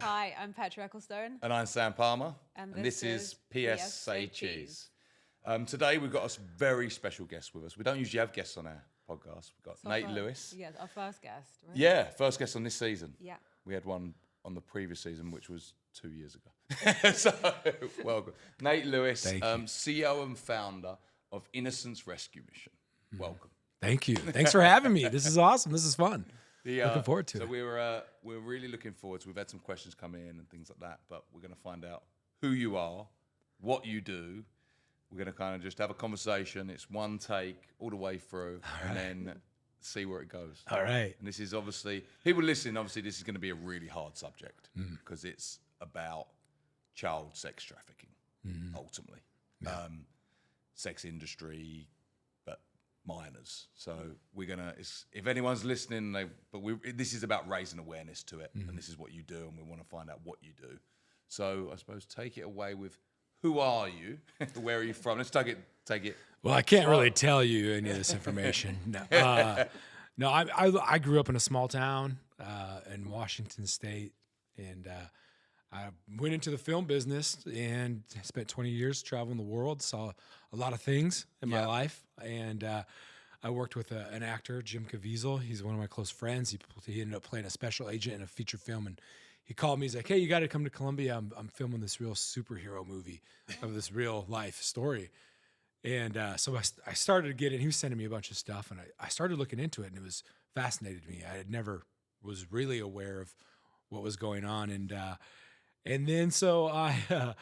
Hi, I'm Petra Ecclestone. And I'm Sam Palmer. And this is PS Say Cheese. Cheese. Today we've got a very special guest with us. We don't usually have guests on our podcast. We've got Nate Lewis. Yes, our first guest, right? Yeah, first guest on this season. Yeah. We had one on the previous season, which was 2 years ago. So, welcome. Nate Lewis, CEO and founder of Innocence Rescue Mission. Welcome. Thank you. Thanks for having me. This is awesome. This is fun. Looking forward to it. So we're really looking forward to. We've had some questions come in and things like that, but we're going to find out who you are, what you do. We're going to kind of just have a conversation. It's one take all the way through, and then see where it goes. All right. And this is obviously people listening. Obviously, this is going to be a really hard subject because it's about child sex trafficking, ultimately, sex industry. Minors. So we're gonna. If anyone's listening, this is about raising awareness to it, and this is what you do, and we want to find out what you do. So I suppose take it away with who are you, where are you from? Let's take it. Well, I can't really tell you any of this information. No, I grew up in a small town in Washington State, and I went into the film business and spent 20 years traveling the world, saw a lot of things in my life. And I worked with an actor, Jim Caviezel. He's one of my close friends. He ended up playing a special agent in a feature film. And he called me. He's like, hey, you got to come to Columbia. I'm filming this real superhero movie of this real life story. And so I started to get it. He was sending me a bunch of stuff. And I started looking into it. And it was fascinated me. I had never was really aware of what was going on. And then so I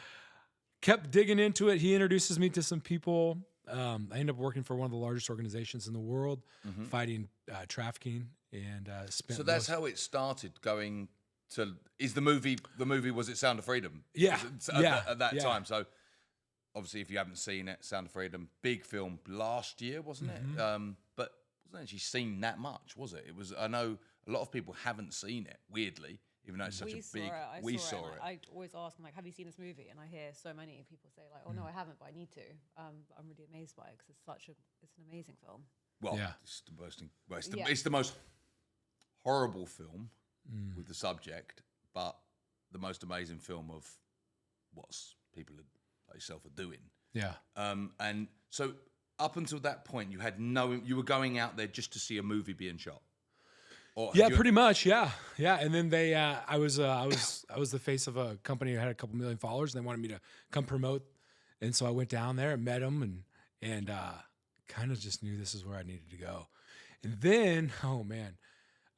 kept digging into it. He introduces me to some people. I ended up working for one of the largest organizations in the world, fighting trafficking. And spent. So that's how it started. Going to the movie was it Sound of Freedom? Yeah, at that time. So obviously, if you haven't seen it, Sound of Freedom, big film last year, wasn't it? But wasn't actually seen that much, was it? It was. I know a lot of people haven't seen it. Weirdly. Even though it's such a big, we saw it. I always ask them, like, have you seen this movie? And I hear so many people say, like, oh no, I haven't, but I need to. I'm really amazed by it because it's an amazing film. Well, it's the most horrible film with the subject, but the most amazing film of what people like yourself are doing. Yeah. And so up until that point, you were going out there just to see a movie being shot. Yeah, pretty much. Yeah. And then I was the face of a company that had a couple million followers, and they wanted me to come promote. And so I went down there and met them, and kind of just knew this is where I needed to go. And then, oh man,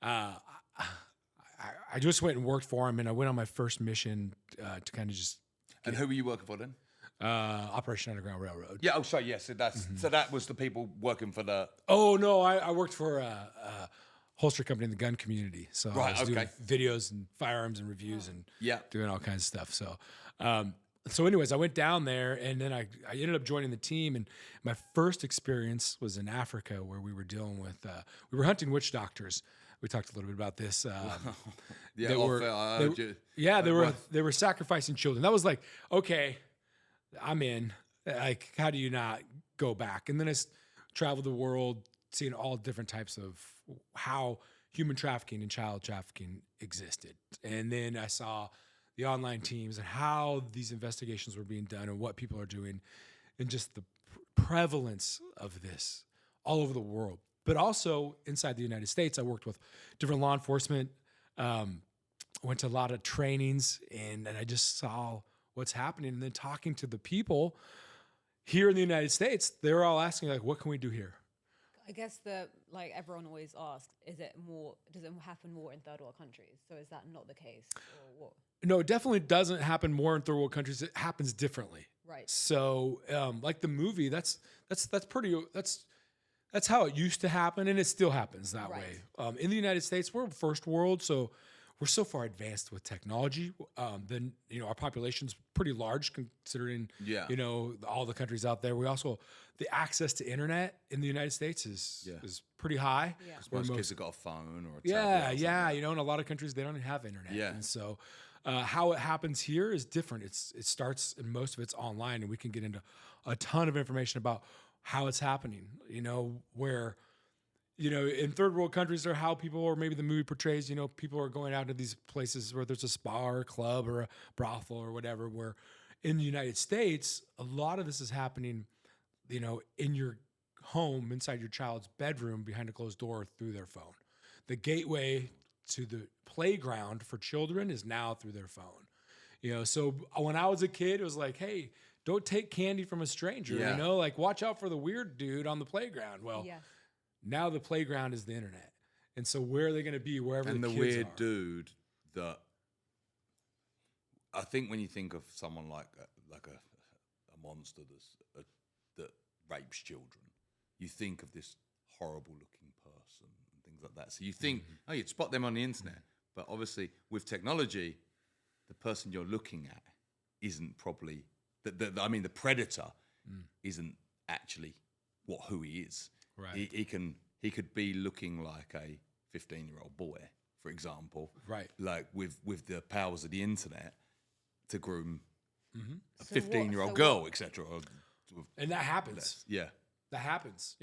I just went and worked for him, and I went on my first mission to kind of just. And who were you working for then? Operation Underground Railroad. Yeah. Oh, sorry. Yes. So that was the people working for the. Oh no, I worked for holster company in the gun community. So I was doing videos and firearms and reviews and doing all kinds of stuff. So anyways, I went down there, and then I ended up joining the team. And my first experience was in Africa, where we were dealing with we were hunting witch doctors. We talked a little bit about this. They were sacrificing children. That was like, okay, I'm in. Like, how do you not go back? And then I traveled the world, seeing all different types of how human trafficking and child trafficking existed. And then I saw the online teams and how these investigations were being done and what people are doing, and just the prevalence of this all over the world. But also inside the United States, I worked with different law enforcement, went to a lot of trainings, and I just saw what's happening. And then talking to the people here in the United States, they were all asking, like, what can we do here? I guess everyone always asks, does it happen more in third world countries? So is that not the case, or what? No, it definitely doesn't happen more in third world countries. It happens differently. Right. So, like the movie, that's how it used to happen, and it still happens that way. In the United States, we're first world, so we're so far advanced with technology. Then our population's pretty large considering all the countries out there. We also the access to internet in the United States is pretty high. Yeah. Most kids have got a phone or a tablet. Yeah. In a lot of countries they don't have internet. Yeah. And so how it happens here is different. It starts, and most of it's online, and we can get into a ton of information about how it's happening. Where in third world countries or how people, or maybe the movie portrays, people are going out to these places where there's a spa or a club or a brothel or whatever, where in the United States, a lot of this is happening, in your home, inside your child's bedroom, behind a closed door, through their phone. The gateway to the playground for children is now through their phone. So when I was a kid, it was like, hey, don't take candy from a stranger, like watch out for the weird dude on the playground. Well, now the playground is the internet. And so where are they going to be wherever the kids are? And the weird dude that, I think when you think of someone like a monster that rapes children, you think of this horrible looking person and things like that. So you think, oh, you'd spot them on the internet. But obviously with technology, the person you're looking at isn't probably, the predator isn't actually who he is. Right. He could be looking like a 15-year-old boy, for example. Right. Like with the powers of the internet to groom a So 15-year-old girl, etc. And that happens. Yeah. That happens.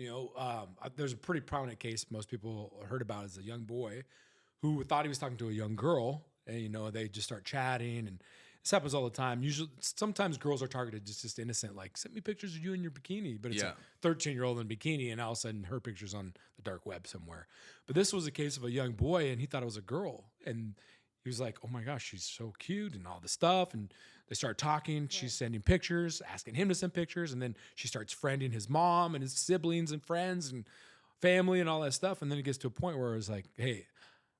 There's a pretty prominent case most people heard about, is a young boy who thought he was talking to a young girl, and they just start chatting, and this happens all the time. Usually, sometimes girls are targeted just innocent, like send me pictures of you in your bikini, but it's a 13-year-old in a bikini, and all of a sudden her picture's on the dark web somewhere. But this was a case of a young boy, and he thought it was a girl, and he was like, oh my gosh, she's so cute and all this stuff. And they start talking. Right. She's sending pictures, asking him to send pictures. And then she starts friending his mom and his siblings and friends and family and all that stuff. And then it gets to a point where it's like, hey,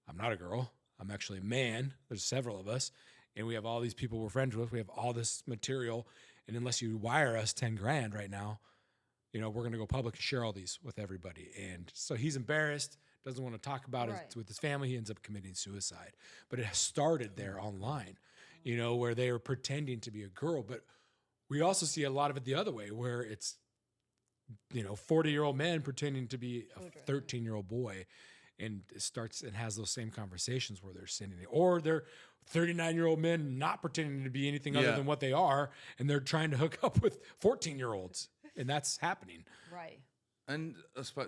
I'm not a girl. I'm actually a man. There's several of us. And we have all these people we're friends with. We have all this material. And unless you wire us 10 grand right now, we're going to go public and share all these with everybody. And so he's embarrassed, doesn't want to talk about it with his family. He ends up committing suicide. But it started there online, where they are pretending to be a girl. But we also see a lot of it the other way, where it's, 40-year-old men pretending to be a 13-year-old boy. And it starts and has those same conversations where they're sending it. Or they're 39-year-old men not pretending to be anything other than what they are, and they're trying to hook up with 14-year-olds. And that's happening. Right. And I suppose,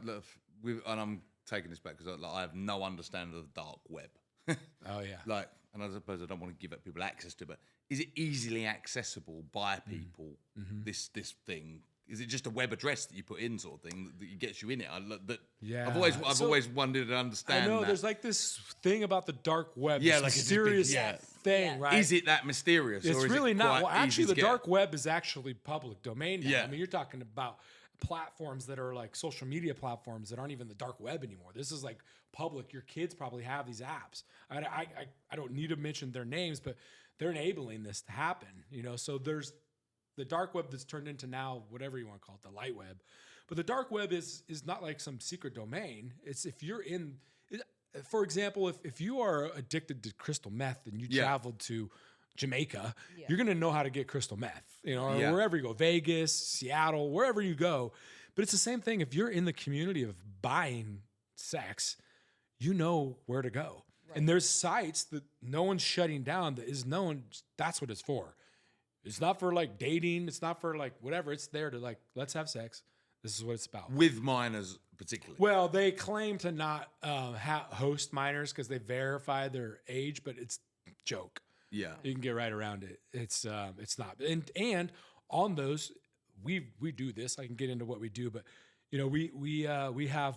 and I'm taking this back because I have no understanding of the dark web. Oh, yeah. And I suppose I don't want to give people access to it, but is it easily accessible by people, this thing? Is it just a web address that you put in, sort of thing, that gets you in it? I've always wanted to understand. I know that. There's like this thing about the dark web, like mysterious thing, right? Is it that mysterious? It's or is really it not. Well, actually, the get? dark web is actually public domain now. Yeah. I mean, you're talking about platforms that are like social media platforms that aren't even the dark web anymore. This is like public. Your kids probably have these apps. I don't need to mention their names, but they're enabling this to happen. So there's the dark web that's turned into now whatever you want to call it, the light web. But the dark web is not like some secret domain. It's if you're in, for example, if you are addicted to crystal meth and you traveled to Jamaica, you're going to know how to get crystal meth, or wherever you go, Vegas, Seattle, wherever you go. But it's the same thing. If you're in the community of buying sex, you know where to go. Right. And there's sites that no one's shutting down that is known. That's what it's for. It's not for like dating. It's not for like whatever. It's there to like, let's have sex. This is what it's about. With minors particularly. Well, they claim to not host minors because they verify their age, but it's a joke. Yeah. You can get right around it. It's not. And on those, we do this. I can get into what we do, but we have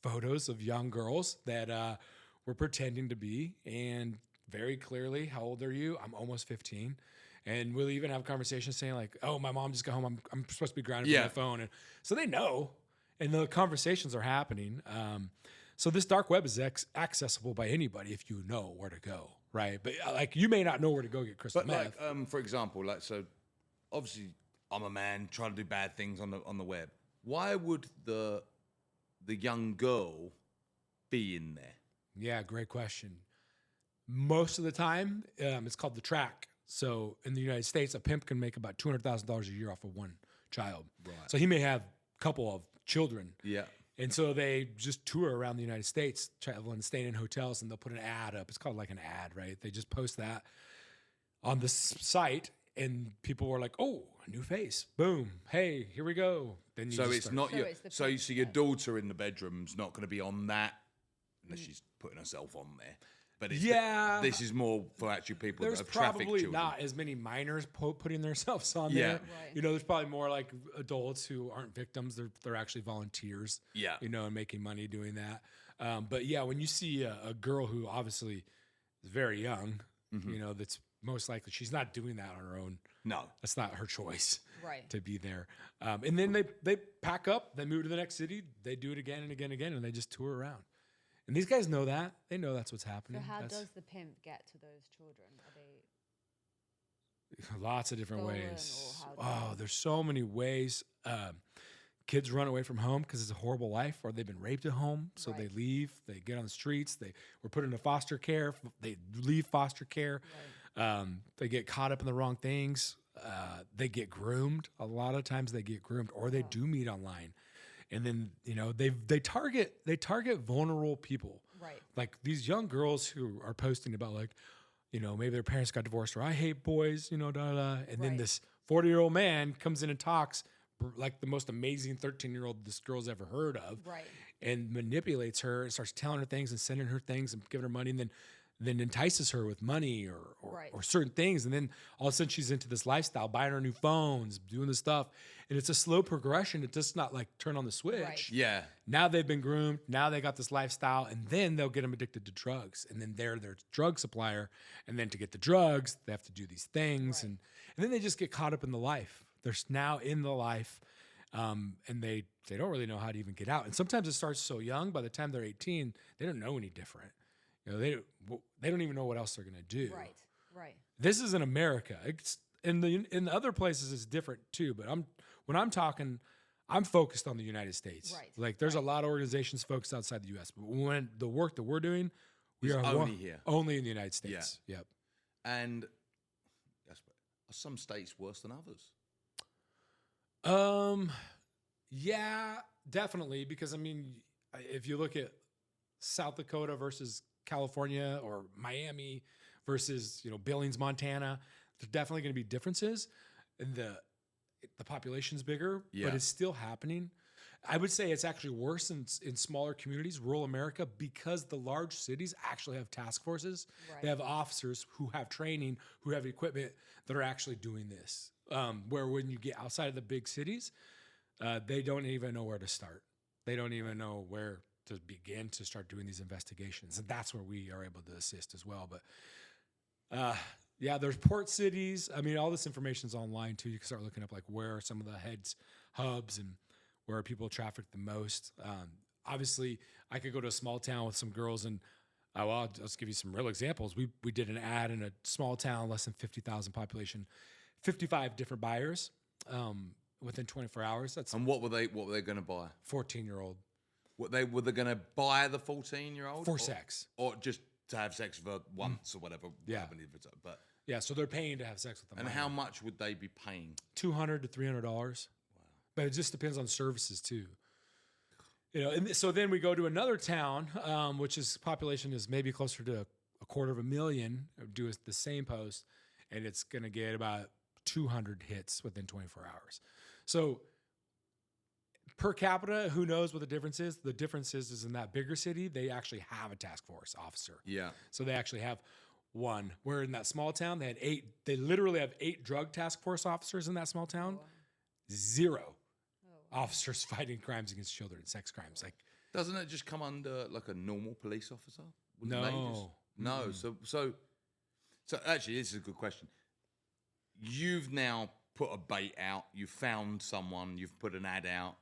photos of young girls that we're pretending to be, and very clearly, how old are you? I'm almost 15. And we'll even have conversations saying like, oh, my mom just got home. I'm supposed to be grounded for my phone. And so they know, and the conversations are happening. So this dark web is accessible by anybody if you know where to go, right? But like you may not know where to go get crystal meth. Like, for example, so obviously I'm a man trying to do bad things on the web. Why would the young girl be in there? Yeah, great question. Most of the time, it's called the track. So in the United States, a pimp can make about $200,000 a year off of one child. Right. So he may have a couple of children. Yeah. And so they just tour around the United States, traveling, staying in hotels, and they'll put an ad up. It's called like an ad, right? They just post that on this site, and people were like, "Oh, a new face! Boom! Hey, here we go." Then you So just it's start- not So your. it's the So pimp, your yeah. daughter in the bedroom's not going to be on that unless she's putting herself on there. But it's Yeah. this is more for actually people There's that have trafficked probably children. not as many minors putting themselves on Yeah. there. Right. You know, there's probably more like adults who aren't victims. They're actually volunteers. Yeah. You know, and making money doing that. But yeah, when you see a girl who obviously is very young, Mm-hmm. you know, that's most likely she's not doing that on her own. No. That's not her choice Right. to be there. And then they pack up, they move to the next city, they do it again and again and again, and they just tour around. And these guys know that. They know that's what's So happening. how That's does the pimp get to those children? Are they lots of different stolen ways. or how Oh, there's so many ways. Kids run away from home because it's a horrible life, or they've been raped at home, so they Right. leave. They get on the streets. They were put into foster care. They leave foster care. They get caught up in the wrong things. They get groomed. A lot of times they get groomed, or they do meet online, and then you know they target vulnerable people. Right. Like these young girls who are posting about like, you know, maybe their parents got divorced, or I hate boys, you know, and then Right. this 40-year-old man comes in and talks like the most amazing 13-year-old this girl's ever heard of, Right. and manipulates her and starts telling her things and sending her things and giving her money, and then entices her with money or Right. certain things, and then all of a sudden she's into this lifestyle, buying her new phones, doing this stuff, and it's a slow progression. It's just not like turn on the switch. Right. Yeah. Now they've been groomed. Now they got this lifestyle, and then they'll get them addicted to drugs, and then they're their drug supplier. And then to get the drugs, they have to do these things, Right. and then they just get caught up in the life. They're now in the life, and they don't really know how to even get out. And sometimes it starts so young. By the time they're 18, they don't know any different. You know, they don't even know what else they're gonna do. Right. Right. This is in America. It's in the other places it's different too. But when I'm talking, I'm focused on the United States. Right, Like there's a lot of organizations focused outside the U.S. But when the work that we're doing, we It's are only here. only in the United States. Yep. And are some states worse than others? Yeah, definitely. Because I mean, if you look at South Dakota versus California, or Miami versus Billings, Montana, there's definitely going to be differences. And the population's bigger, Yeah. but it's still happening. I would say it's actually worse in smaller communities, rural America, because the large cities actually have task forces. Right. They have officers who have training, who have equipment that are actually doing this. Where when you get outside of the big cities, they don't even know where to start. They don't even know where to begin to start doing these investigations. And that's where we are able to assist as well. But yeah, there's port cities. I mean, all this information's online too. You can start looking up like where are some of the hubs and where people traffic the most. Obviously, I could go to a small town with some girls and I'll just give you some real examples. We did an ad in a small town, less than 50,000 population, 55 different buyers within 24 hours. That's And what were they going to buy? 14-year-old Were they going to buy the 14-year-old for sex. or just to have sex for once or whatever? Yeah. But Yeah, so they're paying to have sex with them. and how much would they be paying? $200 to $300. Wow. But it just depends on services too. And so then we go to another town, which is population is maybe closer to 250,000. Do the same post, and it's going to get about 200 hits within 24 hours. So per capita, who knows what the difference is? The difference is in that bigger city, they actually have a task force officer. Yeah. So they actually have one. Where in that small town, they had 8. They literally have 8 drug task force officers in that small town. 0 officers fighting crimes against children, sex crimes. Like, Doesn't it just come under like a normal police officer? Wouldn't they no. No. So actually, this is a good question. You've now put a bait out. You've found someone. You've put an ad out.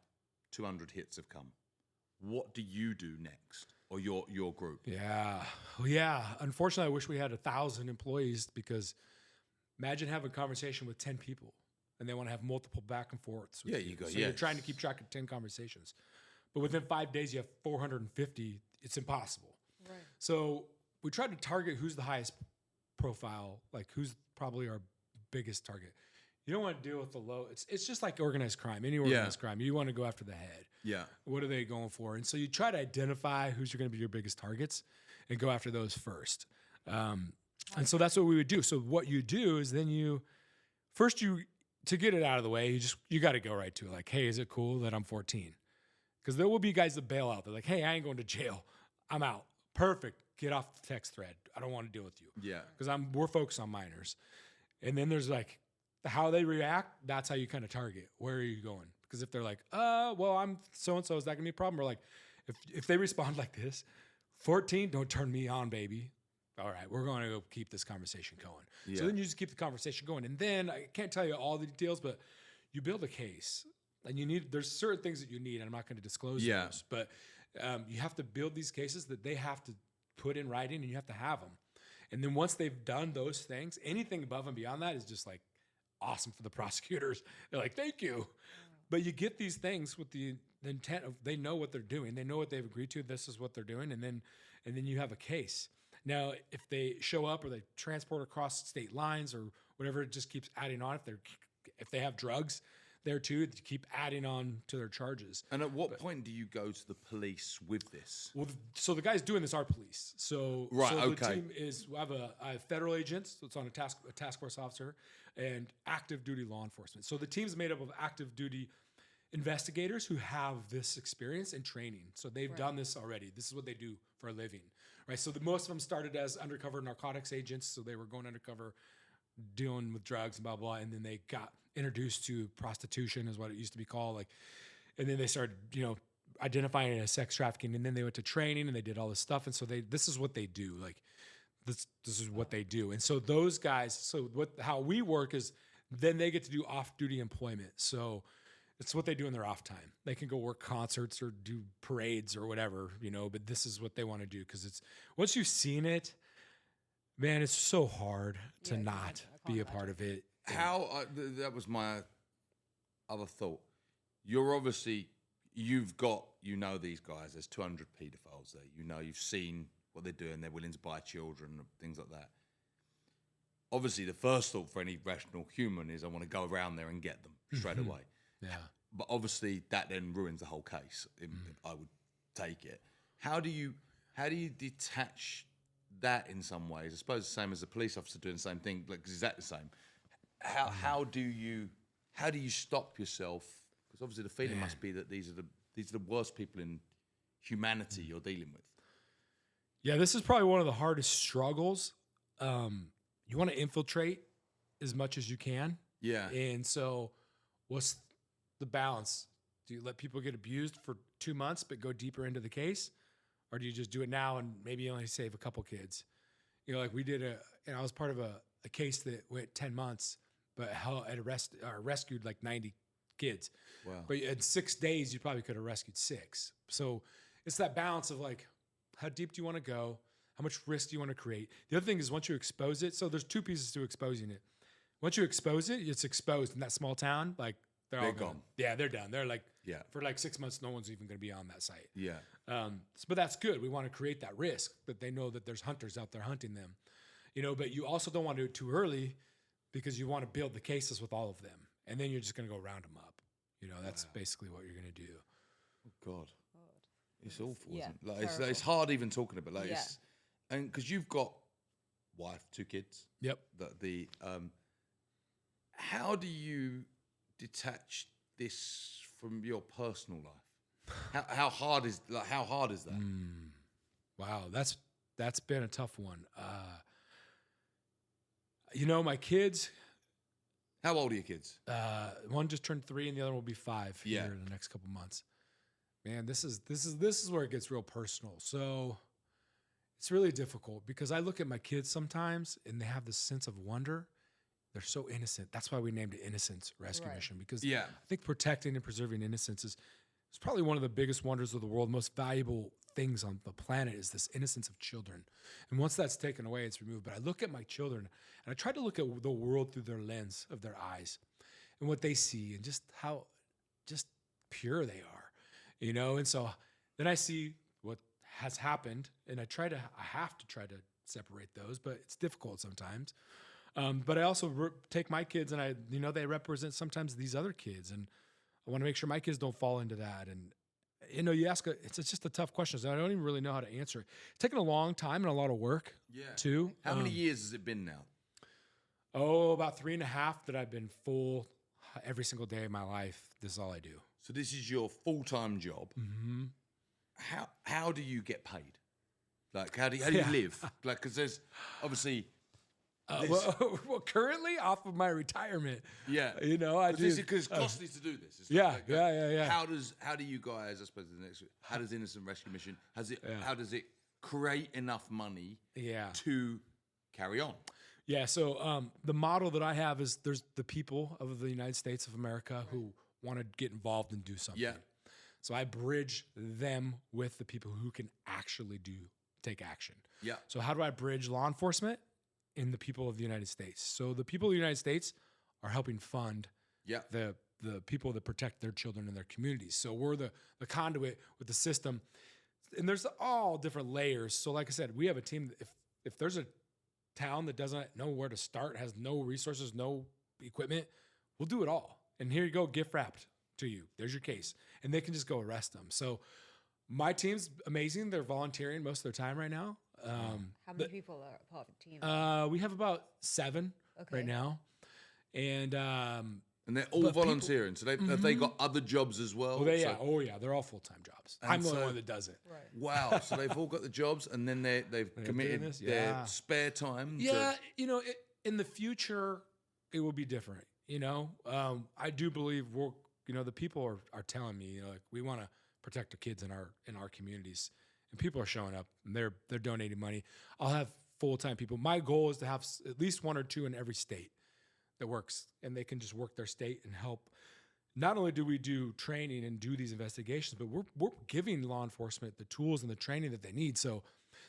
200 hits have come. What do you do next, or your group? Yeah. Well, yeah. Unfortunately, I wish we had 1,000 employees, because imagine having a conversation with 10 people and they want to have multiple back and forths. with Yeah, you go, So you're yes. trying to keep track of 10 conversations. But within 5 days, you have 450. It's impossible. Right. So we tried to target who's the highest profile, like who's probably our biggest target. You don't want to deal with the low. It's just like organized crime. Any organized crime, you want to go after the head. Yeah. What are they going for? And so you try to identify who's going to be your biggest targets and go after those first. And so that's what we would do. So what you do is then you first to get it out of the way, you got to go right to it. Like, hey, is it cool that I'm 14? Because there will be guys that bail out. They're like, hey, I ain't going to jail. I'm out. Perfect. Get off the text thread. I don't want to deal with you. Yeah. Because we're focused on minors. And then there's like how they react. That's how you kind of target. Where are you going? Because if they're like, well, I'm so-and-so, is that going to be a problem? Or like, if they respond like this, 14, don't turn me on, baby. All right, we're going to go keep this conversation going. Yeah. So then you just keep the conversation going. And then I can't tell you all the details, but you build a case. And there's certain things that you need, and I'm not going to disclose those. But you have to build these cases that they have to put in writing, and you have to have them. And then once they've done those things, anything above and beyond that is just like awesome for the prosecutors. They're like, thank you. But you get these things with the intent of they know what they're doing. They know what they've agreed to. This is what they're doing. And then you have a case. Now, if they show up or they transport across state lines or whatever, it just keeps adding on. If they have drugs there too, to keep adding on to their charges. And at what point do you go to the police with this? Well, so the guys doing this are police. So, the team we have a federal agent, so it's on a task force officer, and active duty law enforcement. So the team's made up of active duty investigators who have this experience and training. So they've done this already. This is what they do for a living, right? So most of them started as undercover narcotics agents. So they were going undercover, dealing with drugs and blah, blah. And then they got introduced to prostitution is what it used to be called. And then they started, identifying it as sex trafficking. And then they went to training and they did all this stuff. And so this is what they do. This is what they do. And so those guys, how we work is then they get to do off-duty employment. So it's what they do in their off time. They can go work concerts or do parades or whatever, but this is what they want to do. Because once you've seen it, man, it's so hard to not be a part of it. That was my other thought. You've got these guys. There's 200 paedophiles there. You've seen what they're doing. They're willing to buy children, things like that. Obviously, the first thought for any rational human is I want to go around there and get them straight away. Yeah. But obviously, that then ruins the whole case. I would take it. How do you detach that in some ways? I suppose the same as a police officer doing the same thing. Is that the same? How do you stop yourself? Because obviously, the feeling must be that these are the worst people in humanity you're dealing with. Yeah, this is probably one of the hardest struggles. You want to infiltrate as much as you can. Yeah. And so what's the balance? Do you let people get abused for 2 months but go deeper into the case? Or do you just do it now and maybe only save a couple kids? Like we did I was part of a case that went 10 months, but it rescued like 90 kids. Wow. But in 6 days, you probably could have rescued 6. So it's that balance of like, how deep do you want to go? How much risk do you want to create? The other thing is once you expose it, so there's 2 pieces to exposing it. Once you expose it, it's exposed in that small town. Like they're all gone. Yeah, they're done. They're like, for like 6 months, no one's even going to be on that site. Yeah. But that's good. We want to create that risk that they know that there's hunters out there hunting them, but you also don't want to do it too early because you want to build the cases with all of them. And then you're just going to go round them up. That's basically what you're going to do. Oh God. It's awful, Yeah, isn't it? It's hard even talking about and because you've got wife, 2 kids. Yep. How do you detach this from your personal life? How hard is that? Wow, that's been a tough one. My kids. How old are your kids? One just turned 3, and the other will be 5 here in the next couple months. Man, this is where it gets real personal. So it's really difficult because I look at my kids sometimes and they have this sense of wonder. They're so innocent. That's why we named it Innocence Rescue Mission, because I think protecting and preserving innocence is probably one of the biggest wonders of the world. Most valuable things on the planet is this innocence of children. And once that's taken away, it's removed. But I look at my children and I try to look at the world through their lens of their eyes and what they see and just how pure they are. And so then I see what has happened, and I have to try to separate those, but it's difficult sometimes. But I also take my kids, and they represent sometimes these other kids, and I want to make sure my kids don't fall into that. And you ask it's just a tough question. So I don't even really know how to answer it. It's taken a long time and a lot of work too. How many years has it been now? About 3.5 that I've been full every single day of my life. This is all I do. So this is your full-time job. Mm-hmm. How do you get paid? Like, how do you live? Like, because there's obviously... Well, currently off of my retirement. Yeah. You know, I do. Because it's costly to do this. It's Yeah. How do you guys, I suppose, how does Innocent Rescue Mission, how does it create enough money to carry on? Yeah, so the model that I have is there's the people of the United States of America who want to get involved and do something. Yeah. So I bridge them with the people who can actually take action. Yeah. So how do I bridge law enforcement and the people of the United States? So the people of the United States are helping fund the people that protect their children and their communities. So we're the conduit with the system. And there's all different layers. So like I said, we have a team that if there's a town that doesn't know where to start, has no resources, no equipment, we'll do it all. And here you go, gift wrapped to you. There's your case. And they can just go arrest them. So my team's amazing. They're volunteering most of their time right now. How many people are part of the team? We have about 7 right now. And they're all volunteering. So have they got other jobs as well? They're all full-time jobs. I'm the only one that does it. Right. Wow. So they've all got the jobs, and then they've committed their spare time. Yeah, in the future, it will be different. I do believe the people are telling me, like, we want to protect the kids in our communities, and people are showing up and they're donating money. I'll have full-time people. My goal is to have at least 1 or 2 in every state that works, and they can just work their state and help. Not only do we do training and do these investigations, but we're giving law enforcement the tools and the training that they need. So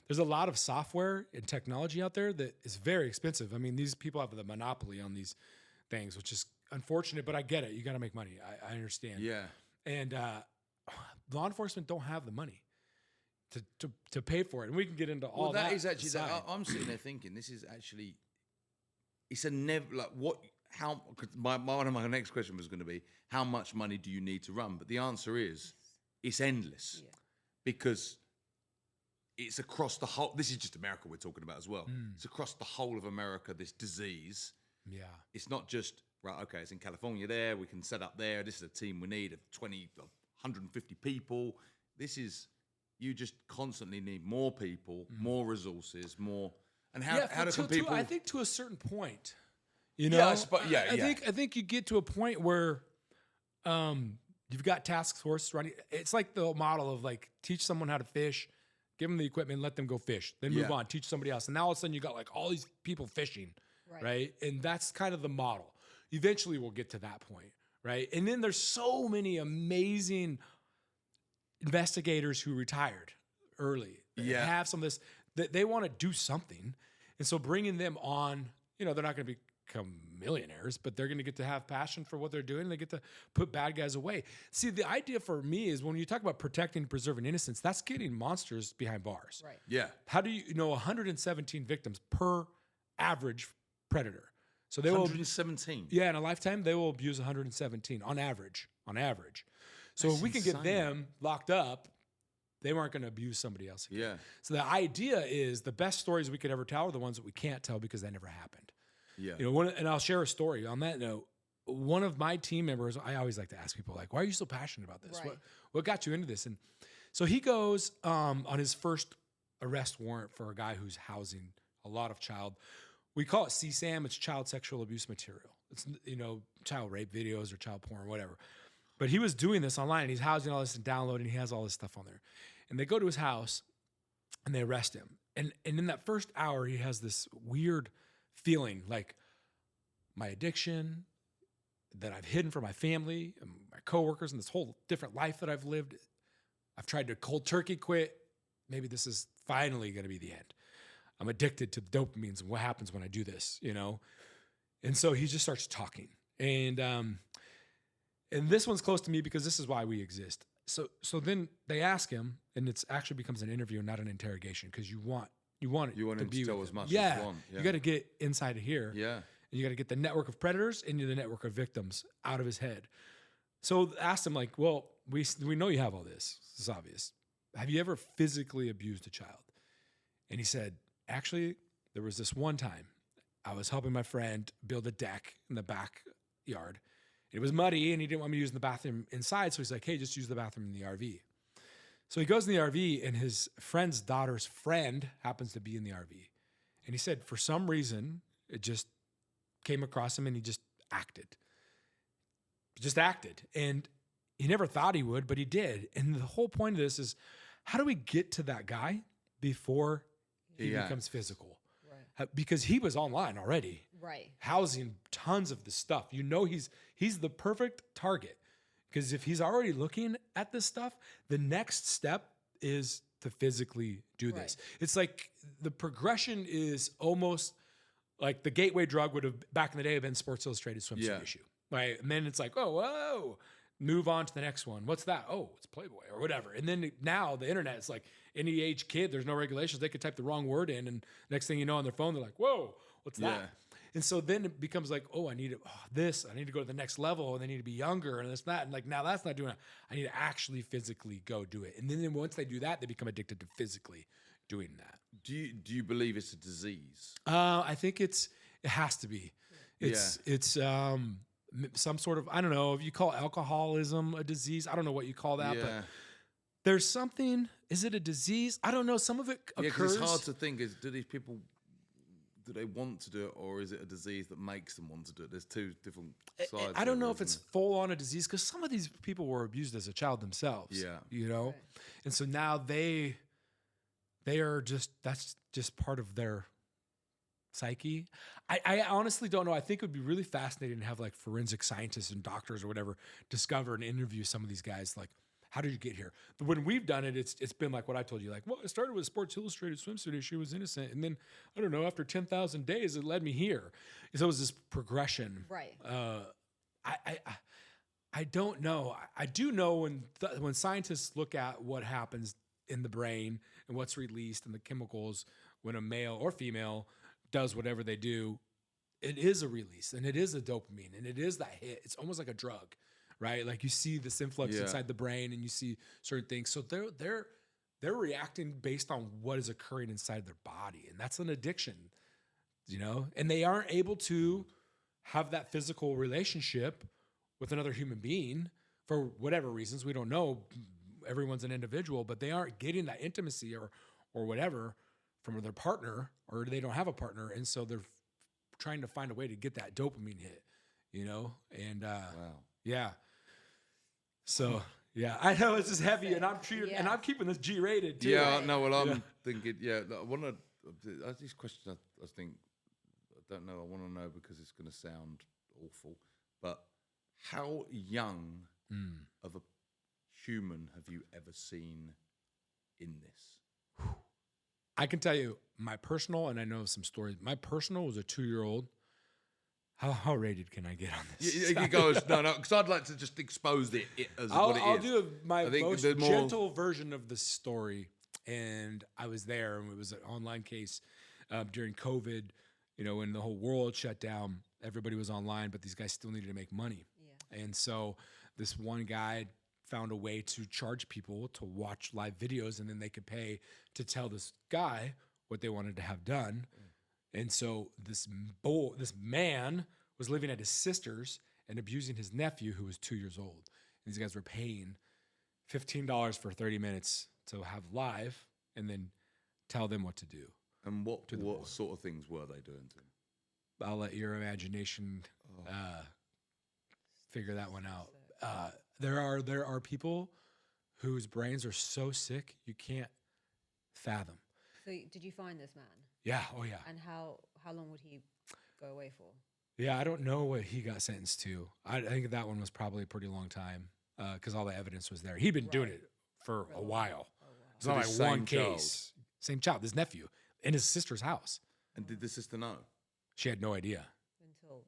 there's a lot of software and technology out there that is very expensive. I mean, these people have the monopoly on these things, which is unfortunate, but I get it. You got to make money. I understand. Yeah. And law enforcement don't have the money to pay for it. And we can get into all that. Well, that is actually, I'm sitting there thinking, this is actually, it's a never, like, what, how, cause one of my next question was going to be, how much money do you need to run? But the answer is, it's endless. Yeah. Because it's across the whole, this is just America we're talking about as well. It's across the whole of America, this disease. Yeah. It's not just, right, okay, it's in California there, we can set up there, this is a team we need of 150 people. This is, you just constantly need more people, more resources, more, and how do people... I think to a certain point, I think you get to a point where you've got task force running. It's like the model of, like, teach someone how to fish, give them the equipment, let them go fish, then move on, teach somebody else. And now all of a sudden you got, like, all these people fishing, right? And that's kind of the model. Eventually we'll get to that point, right? And then there's so many amazing investigators who retired early have some of this, that they want to do something. And so bringing them on, they're not going to become millionaires, but they're going to get to have passion for what they're doing. And they get to put bad guys away. See, the idea for me is when you talk about protecting and preserving innocence, that's getting monsters behind bars. Right. Yeah. How do you know 117 victims per average predator? So they 117. In a lifetime, they will abuse 117 on average. So if we can get them locked up, they weren't going to abuse somebody else again. Yeah. So the idea is the best stories we could ever tell are the ones that we can't tell because they never happened. Yeah. And I'll share a story on that note. One of my team members, I always like to ask people, like, why are you so passionate about this? Right. What got you into this? And so he goes on his first arrest warrant for a guy who's housing a lot of we call it CSAM. It's child sexual abuse material. It's, child rape videos or child porn or whatever. But he was doing this online, and he's housing all this and downloading. He has all this stuff on there. And they go to his house, and they arrest him. And in that first hour, he has this weird feeling, like my addiction that I've hidden from my family and my coworkers and this whole different life that I've lived. I've tried to cold turkey quit. Maybe this is finally going to be the end. I'm addicted to dopamines and what happens when I do this, And so he just starts talking. And this one's close to me because this is why we exist. So then they ask him, and it actually becomes an interview, not an interrogation, because you want him to tell as much as you want. Yeah. You got to get inside of here. Yeah. And you got to get the network of predators into the network of victims out of his head. So asked him, like, well, we know you have all this. This is obvious. Have you ever physically abused a child? And he said, actually, there was this one time. I was helping my friend build a deck in the backyard. It was muddy, and he didn't want me using the bathroom inside, so he's like, hey, just use the bathroom in the RV. So he goes in the RV, and his friend's daughter's friend happens to be in the RV. And he said, for some reason, it just came across him, and he just acted. And he never thought he would, but he did. And the whole point of this is, how do we get to that guy before he becomes physical? Right. Because he was online already. Right. Housing tons of this stuff. You know, he's the perfect target. Because if he's already looking at this stuff, the next step is to physically do this. It's like the progression is almost like the gateway drug would have back in the day have been Sports Illustrated swimsuit issue. Right. And then it's like, oh, whoa, move on to the next one. What's that? Oh, it's Playboy or whatever. And then now the internet is like any age kid, there's no regulations. They could type the wrong word in. And next thing you know on their phone, they're like, whoa, what's that? And so then it becomes like, oh, I need to go to the next level, and they need to be younger and this, that. And like, now that's not doing it. I need to actually physically go do it. And then once they do that, they become addicted to physically doing that. Do you believe it's a disease? I think it has to be. It's some sort of, I don't know if you call alcoholism a disease. I don't know what you call that, but there's something. Is it a disease? I don't know. Some of it occurs. It's hard to think. Do these people, do they want to do it, or is it a disease that makes them want to do it? There's two different sides. I don't know if it's full on a disease, because some of these people were abused as a child themselves. Yeah, you know, right. And so now they are that's just part of their psyche. I honestly don't know. I think it would be really fascinating to have like forensic scientists and doctors or whatever discover and interview some of these guys. Like, how did you get here? But when we've done it, it's been like what I told you. Like, well, it started with a Sports Illustrated swimsuit issue, was innocent, and then I don't know. After 10,000 days, it led me here. And so it was this progression. Right. I don't know. I do know when scientists look at what happens in the brain and what's released and the chemicals when a male or female does whatever they do, it is a release, and it is a dopamine, and it is that hit. It's almost like a drug, right? Like you see this influx inside the brain, and you see certain things. So they're reacting based on what is occurring inside their body, and that's an addiction, you know. And they aren't able to have that physical relationship with another human being for whatever reasons. We don't know. Everyone's an individual, but they aren't getting that intimacy or whatever from their partner, or they don't have a partner. And so they're trying to find a way to get that dopamine hit, you know? And, yeah. So, yeah, I know it's just heavy, and I'm and I'm keeping this G-rated too. Yeah, no, well, I'm thinking, these questions, I think, I don't know, I want to know because it's going to sound awful, but how young of a human have you ever seen in this? I can tell you my personal, and I know some stories. My personal was a 2-year-old. How rated can I get on this? You go, no, because I'd like to just expose it as what it is. I'll do my most gentle version of the story. And I was there, and it was an online case during COVID. You know, when the whole world shut down, everybody was online, but these guys still needed to make money. Yeah. And so this one guy found a way to charge people to watch live videos, and then they could pay to tell this guy what they wanted to have done. And so this man was living at his sister's and abusing his nephew, who was 2 years old. And these guys were paying $15 for 30 minutes to have live and then tell them what to do. And what sort of things were they doing to him? I'll let your imagination figure that one out. There are people whose brains are so sick you can't fathom. So did you find this man? Yeah. Oh, yeah. And how long would he go away for? Yeah, I don't know what he got sentenced to. I think that one was probably a pretty long time because all the evidence was there. He'd been doing it for a while. Oh, wow. It's not like one case. Same child, his nephew, in his sister's house. And did the sister know? She had no idea. Until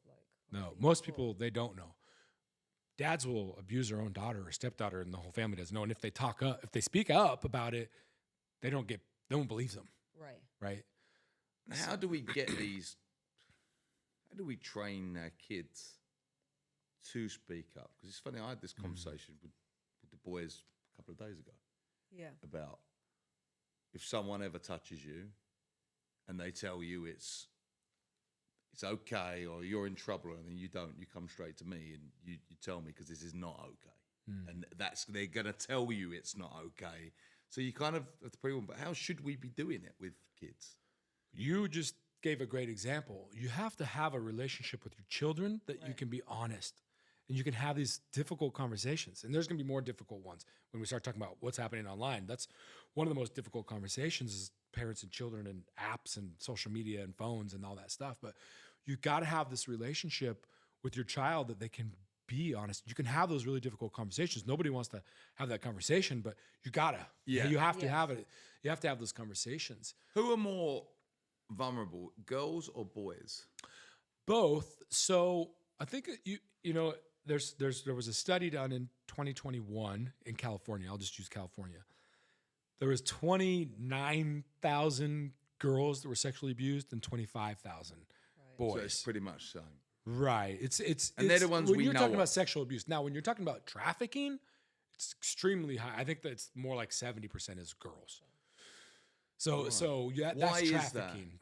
no, most people, they don't know. Dads will abuse their own daughter or stepdaughter, and the whole family doesn't know. And if they speak up about it, they don't believe them. Right. Right. How do we get these? How do we train our kids to speak up? Because it's funny, I had this conversation with the boys a couple of days ago. Yeah. About if someone ever touches you, and they tell you it's it's okay, or you're in trouble, and then you don't. You come straight to me and you tell me because this is not okay, and they're gonna tell you it's not okay. So you kind of have to pretty. But how should we be doing it with kids? You just gave a great example. You have to have a relationship with your children that you can be honest and you can have these difficult conversations. And there's going to be more difficult ones when we start talking about what's happening online. That's one of the most difficult conversations is parents and children and apps and social media and phones and all that stuff. But you got to have this relationship with your child that they can be honest. You can have those really difficult conversations. Nobody wants to have that conversation, but you gotta. Yeah. You have to have it. You have to have those conversations. Who are more vulnerable, girls or boys? Both. So I think you know there was a study done in 2021 in California. I'll just use California. There was 29,000 girls that were sexually abused and 25,000 boys. So it's pretty much the same. Right. It's And they're the ones when we you're know talking of. about sexual abuse. Now, when you're talking about trafficking, it's extremely high. I think that it's more like 70% is girls. So yeah, that's Why is that? trafficking.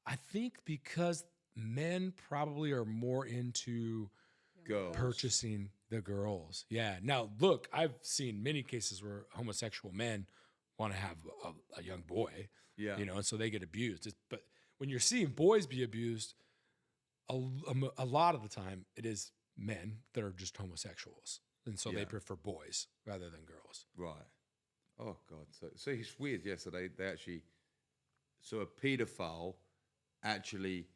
I think because men probably are more into Girls. purchasing the girls. Yeah. Now, look, I've seen many cases where homosexual men want to have a young boy. Yeah. You know, and so they get abused. But when you're seeing boys be abused, a lot of the time it is men that are just homosexuals, and so they prefer boys rather than girls. Right. Oh God. So it's weird. Yeah. So they actually. So a pedophile actually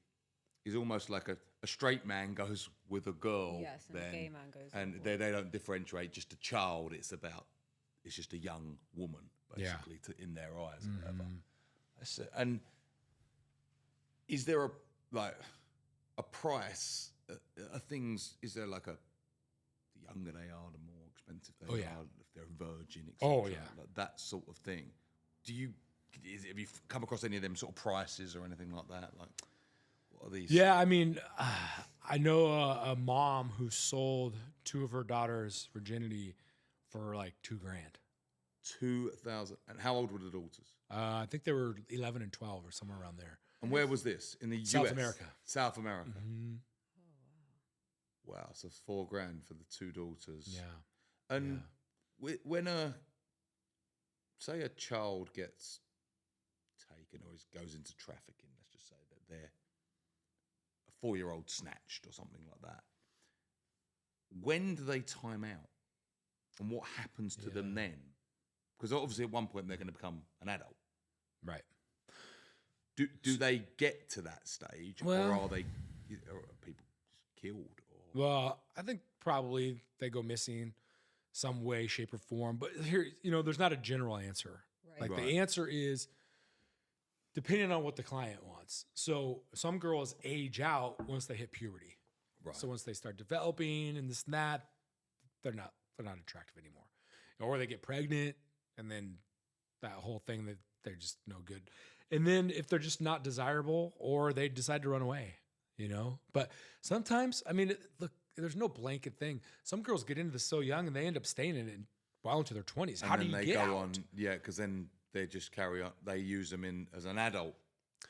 is almost like a straight man goes with a girl. Yes, and a gay man goes with a And boy. they don't differentiate. Just a child. It's just a young woman basically in their eyes or whatever. And is there a price? Is there like the younger they are, the more expensive they are, if they're a virgin, etc. Oh, yeah. Like that sort of thing. Have you come across any of them sort of prices or anything like that? Like, what are these? Yeah, I mean, I know a mom who sold 2 of her daughters' virginity for like $2,000. 2,000. And how old were the daughters? I think they were 11 and 12 or somewhere around there. And where was this? In the US? South America. South America. Mm-hmm. Wow. So $4,000 for the 2 daughters. Yeah. And when say a child gets taken or goes into trafficking, let's just say that they're a 4-year-old snatched or something like that. When do they time out? And what happens to them then? Because obviously at one point they're going to become an adult. Right. Do they get to that stage, or are people killed? Well, I think probably they go missing some way, shape, or form. But here, there's not a general answer. Right. Like the answer is depending on what the client wants. So some girls age out once they hit puberty. Right. So once they start developing and this and that, they're not attractive anymore. Or they get pregnant and then that whole thing that they're just no good. And then if they're just not desirable or they decide to run away, But sometimes, I mean, look, there's no blanket thing. Some girls get into this so young and they end up staying in it well into their 20s. How do you get out? On? Yeah, because then they just carry on. They use them as an adult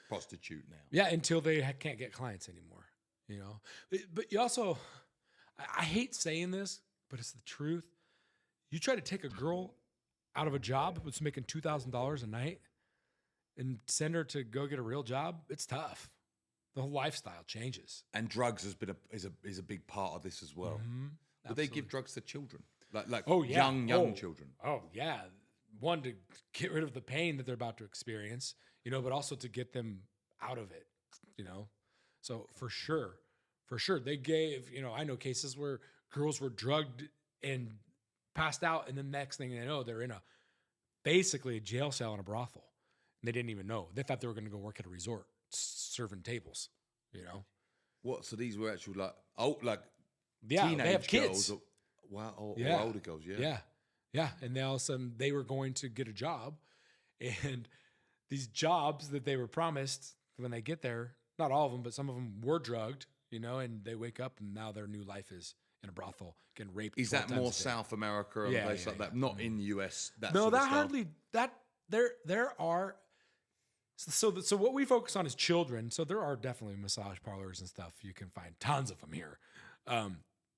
prostitute now. Yeah, until they can't get clients anymore, But you also, I hate saying this, but it's the truth. You try to take a girl out of a job that's making $2,000 a night and send her to go get a real job, it's tough. The whole lifestyle changes. And drugs is a big part of this as well. Mm-hmm. But they give drugs to children, like young children. Oh yeah, one to get rid of the pain that they're about to experience, but also to get them out of it, So for sure, they gave. I know cases where girls were drugged and passed out, and the next thing they know, they're in basically a jail cell in a brothel. And they didn't even know. They thought they were going to go work at a resort, serving tables. What? So these were actual Teenage they have girls kids. Or older girls. Yeah. And then all of a sudden they were going to get a job, and these jobs that they were promised when they get there, not all of them, but some of them were drugged, and they wake up and now their new life is in a brothel, getting raped. Is that more South America and places like that? Not in the US. There are So what we focus on is children. So there are definitely massage parlors and stuff. You can find tons of them here,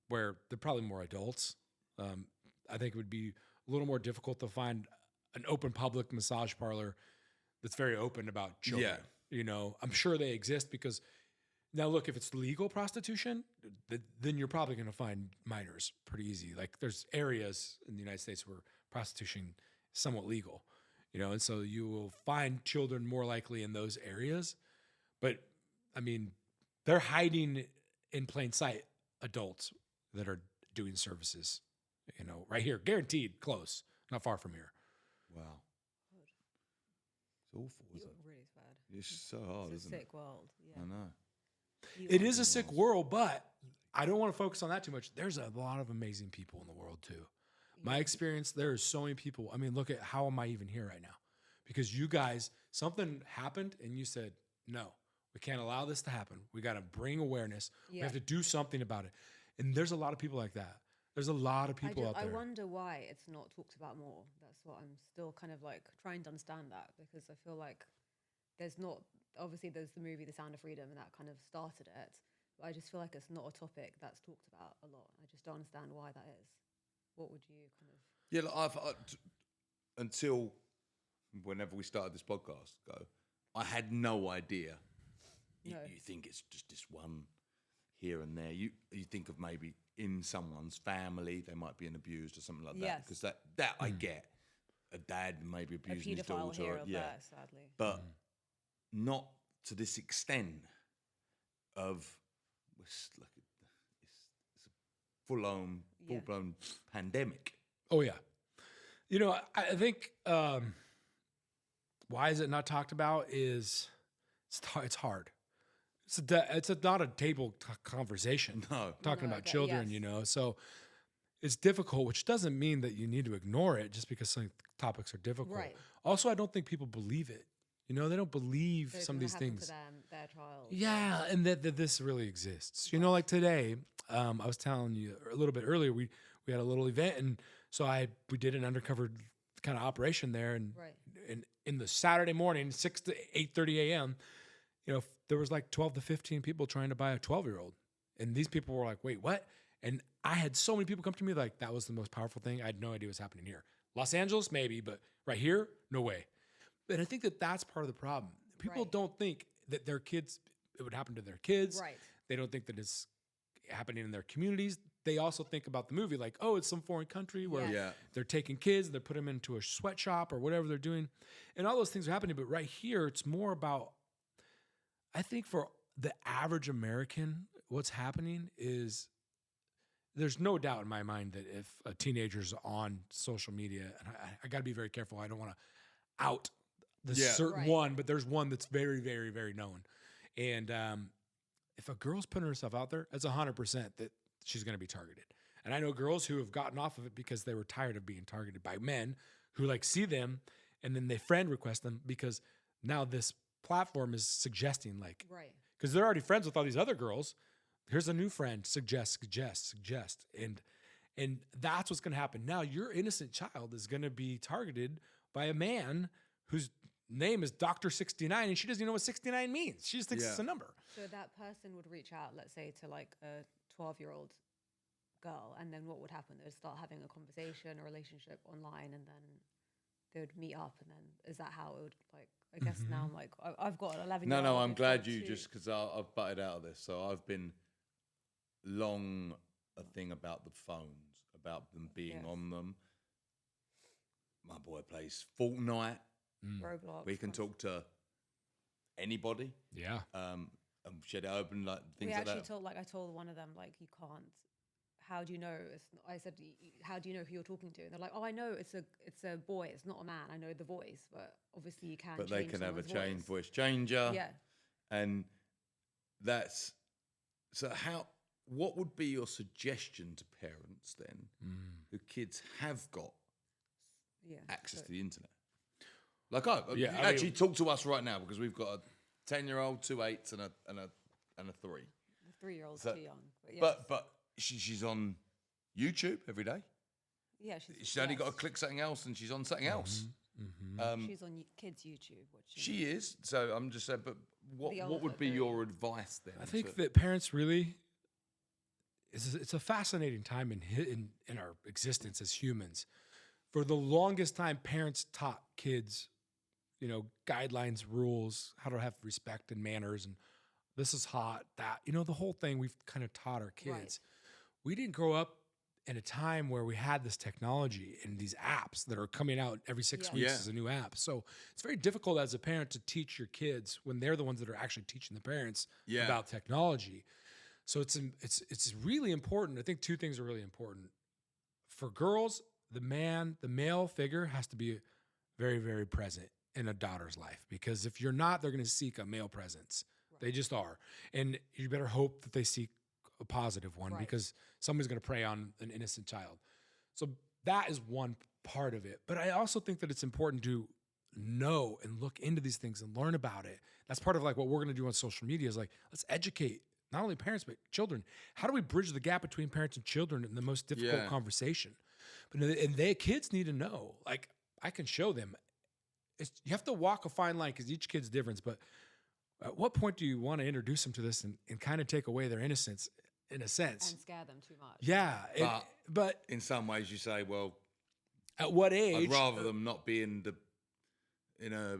where they're probably more adults. I think it would be a little more difficult to find an open public massage parlor that's very open about children. Yeah. I'm sure they exist because now look, if it's legal prostitution, then you're probably going to find minors pretty easy. Like there's areas in the United States where prostitution is somewhat legal, and so you will find children more likely in those areas. But I mean, they're hiding in plain sight adults that are doing services, right here, guaranteed, close, not far from here. Wow. It's awful, isn't it? Really bad. It's so hard, It's a isn't it? sick world. Yeah. I know. It is a sick world, but I don't want to focus on that too much. There's a lot of amazing people in the world too. My experience, there are so many people. I mean, look at how am I even here right now? Because you guys, something happened and you said, no, we can't allow this to happen. We got to bring awareness. We have to do something about it. And there's a lot of people like that. There's a lot of people out there. I wonder why it's not talked about more. That's what I'm still kind of like trying to understand that, because I feel like there's not, obviously there's the movie The Sound of Freedom and that kind of started it, but I just feel like it's not a topic that's talked about a lot. I just don't understand why that is. What would you kind of... Yeah, look, until whenever we started this podcast, I had no idea. You think it's just this one here and there. You think of maybe in someone's family they might be abused or something like that. Because that I get. A dad maybe abusing his daughter. Here or there, sadly. But not to this extent of it's a full-blown pandemic. Oh, yeah. I think why is it not talked about is it's hard. It's not a table conversation. No. Talking about children, so it's difficult, which doesn't mean that you need to ignore it just because some topics are difficult. Right. Also, I don't think people believe it. They don't believe some of these things. To them, their child. Yeah, and that this really exists. Like today, I was telling you a little bit earlier, we had a little event, and so we did an undercover kind of operation there, and in the Saturday morning, 6 to 8:30 a.m., there was like 12 to 15 people trying to buy a 12-year-old, and these people were like, "Wait, what?" And I had so many people come to me like that was the most powerful thing. I had no idea what's happening here. Los Angeles, maybe, but right here, no way. And I think that that's part of the problem. People don't think that their kids, it would happen to their kids. Right. They don't think that it's happening in their communities. They also think about the movie like, oh, it's some foreign country where they're taking kids, they're putting them into a sweatshop or whatever they're doing. And all those things are happening. But right here, it's more about, I think for the average American, what's happening is there's no doubt in my mind that if a teenager's on social media, and I got to be very careful. I don't want to out the certain one, but there's one that's very, very, very known. And if a girl's putting herself out there, it's 100% that she's going to be targeted. And I know girls who have gotten off of it because they were tired of being targeted by men who see them and then they friend request them because now this platform is suggesting because they're already friends with all these other girls. Here's a new friend, suggest. And that's what's going to happen. Now your innocent child is going to be targeted by a man whose name is Dr. 69 and she doesn't even know what 69 means. She just thinks it's a number. So that person would reach out, let's say, to a 12-year-old girl, and then what would happen? They would start having a conversation, a relationship online, and then they would meet up, and then is that how it would I guess now I'm I've got an 11-year-old. No, I'm glad you just, because I've butted out of this. So I've been long a thing about the phones, about them being on them. My boy plays Fortnite. Roblox. We can talk to anybody. Yeah. And shed it open, things we like that. actually told, I told one of them, you can't. How do you know? I said, how do you know who you're talking to? And they're like, oh, I know it's a boy. It's not a man. I know the voice, but obviously you can. But they can have a voice changer. Yeah. And that's so. What would be your suggestion to parents then, who kids have got access to the internet? Talk to us right now, because we've got a 10-year-old, 2 8s, and a 3. The 3-year-old's too young. But, but she's on YouTube every day. Yeah, she's only got to click something else, and she's on something else. She's on kids' YouTube watching. She is. So I'm just saying, but The what would be older, your advice then? I think that parents really, it's a fascinating time in our existence as humans. For the longest time, parents taught kids, guidelines, rules, how to have respect and manners, and this is hot, that, the whole thing we've kind of taught our kids. Right. We didn't grow up in a time where we had this technology and these apps that are coming out every 6 Yeah. weeks Yeah. as a new app. So it's very difficult as a parent to teach your kids when they're the ones that are actually teaching the parents Yeah. about technology. So it's really important. I think two things are really important. For girls, the male figure has to be very, very present in a daughter's life, because if you're not, they're going to seek a male presence. They just are. And you better hope that they seek a positive one, Right. because somebody's going to prey on an innocent child. So that is one part of it. But I also think that it's important to know and look into these things and learn about it. That's part of like what we're going to do on social media is like, let's educate not only parents, but children. How do we bridge the gap between parents and children in the most difficult Yeah. conversation? Kids need to know, like, I can show them. You have to walk a fine line because each kid's different, but at what point do you want to introduce them to this and kind of take away their innocence in a sense? And scare them too much. Yeah. But in some ways, you say, well, at what age? I'd rather them not be in a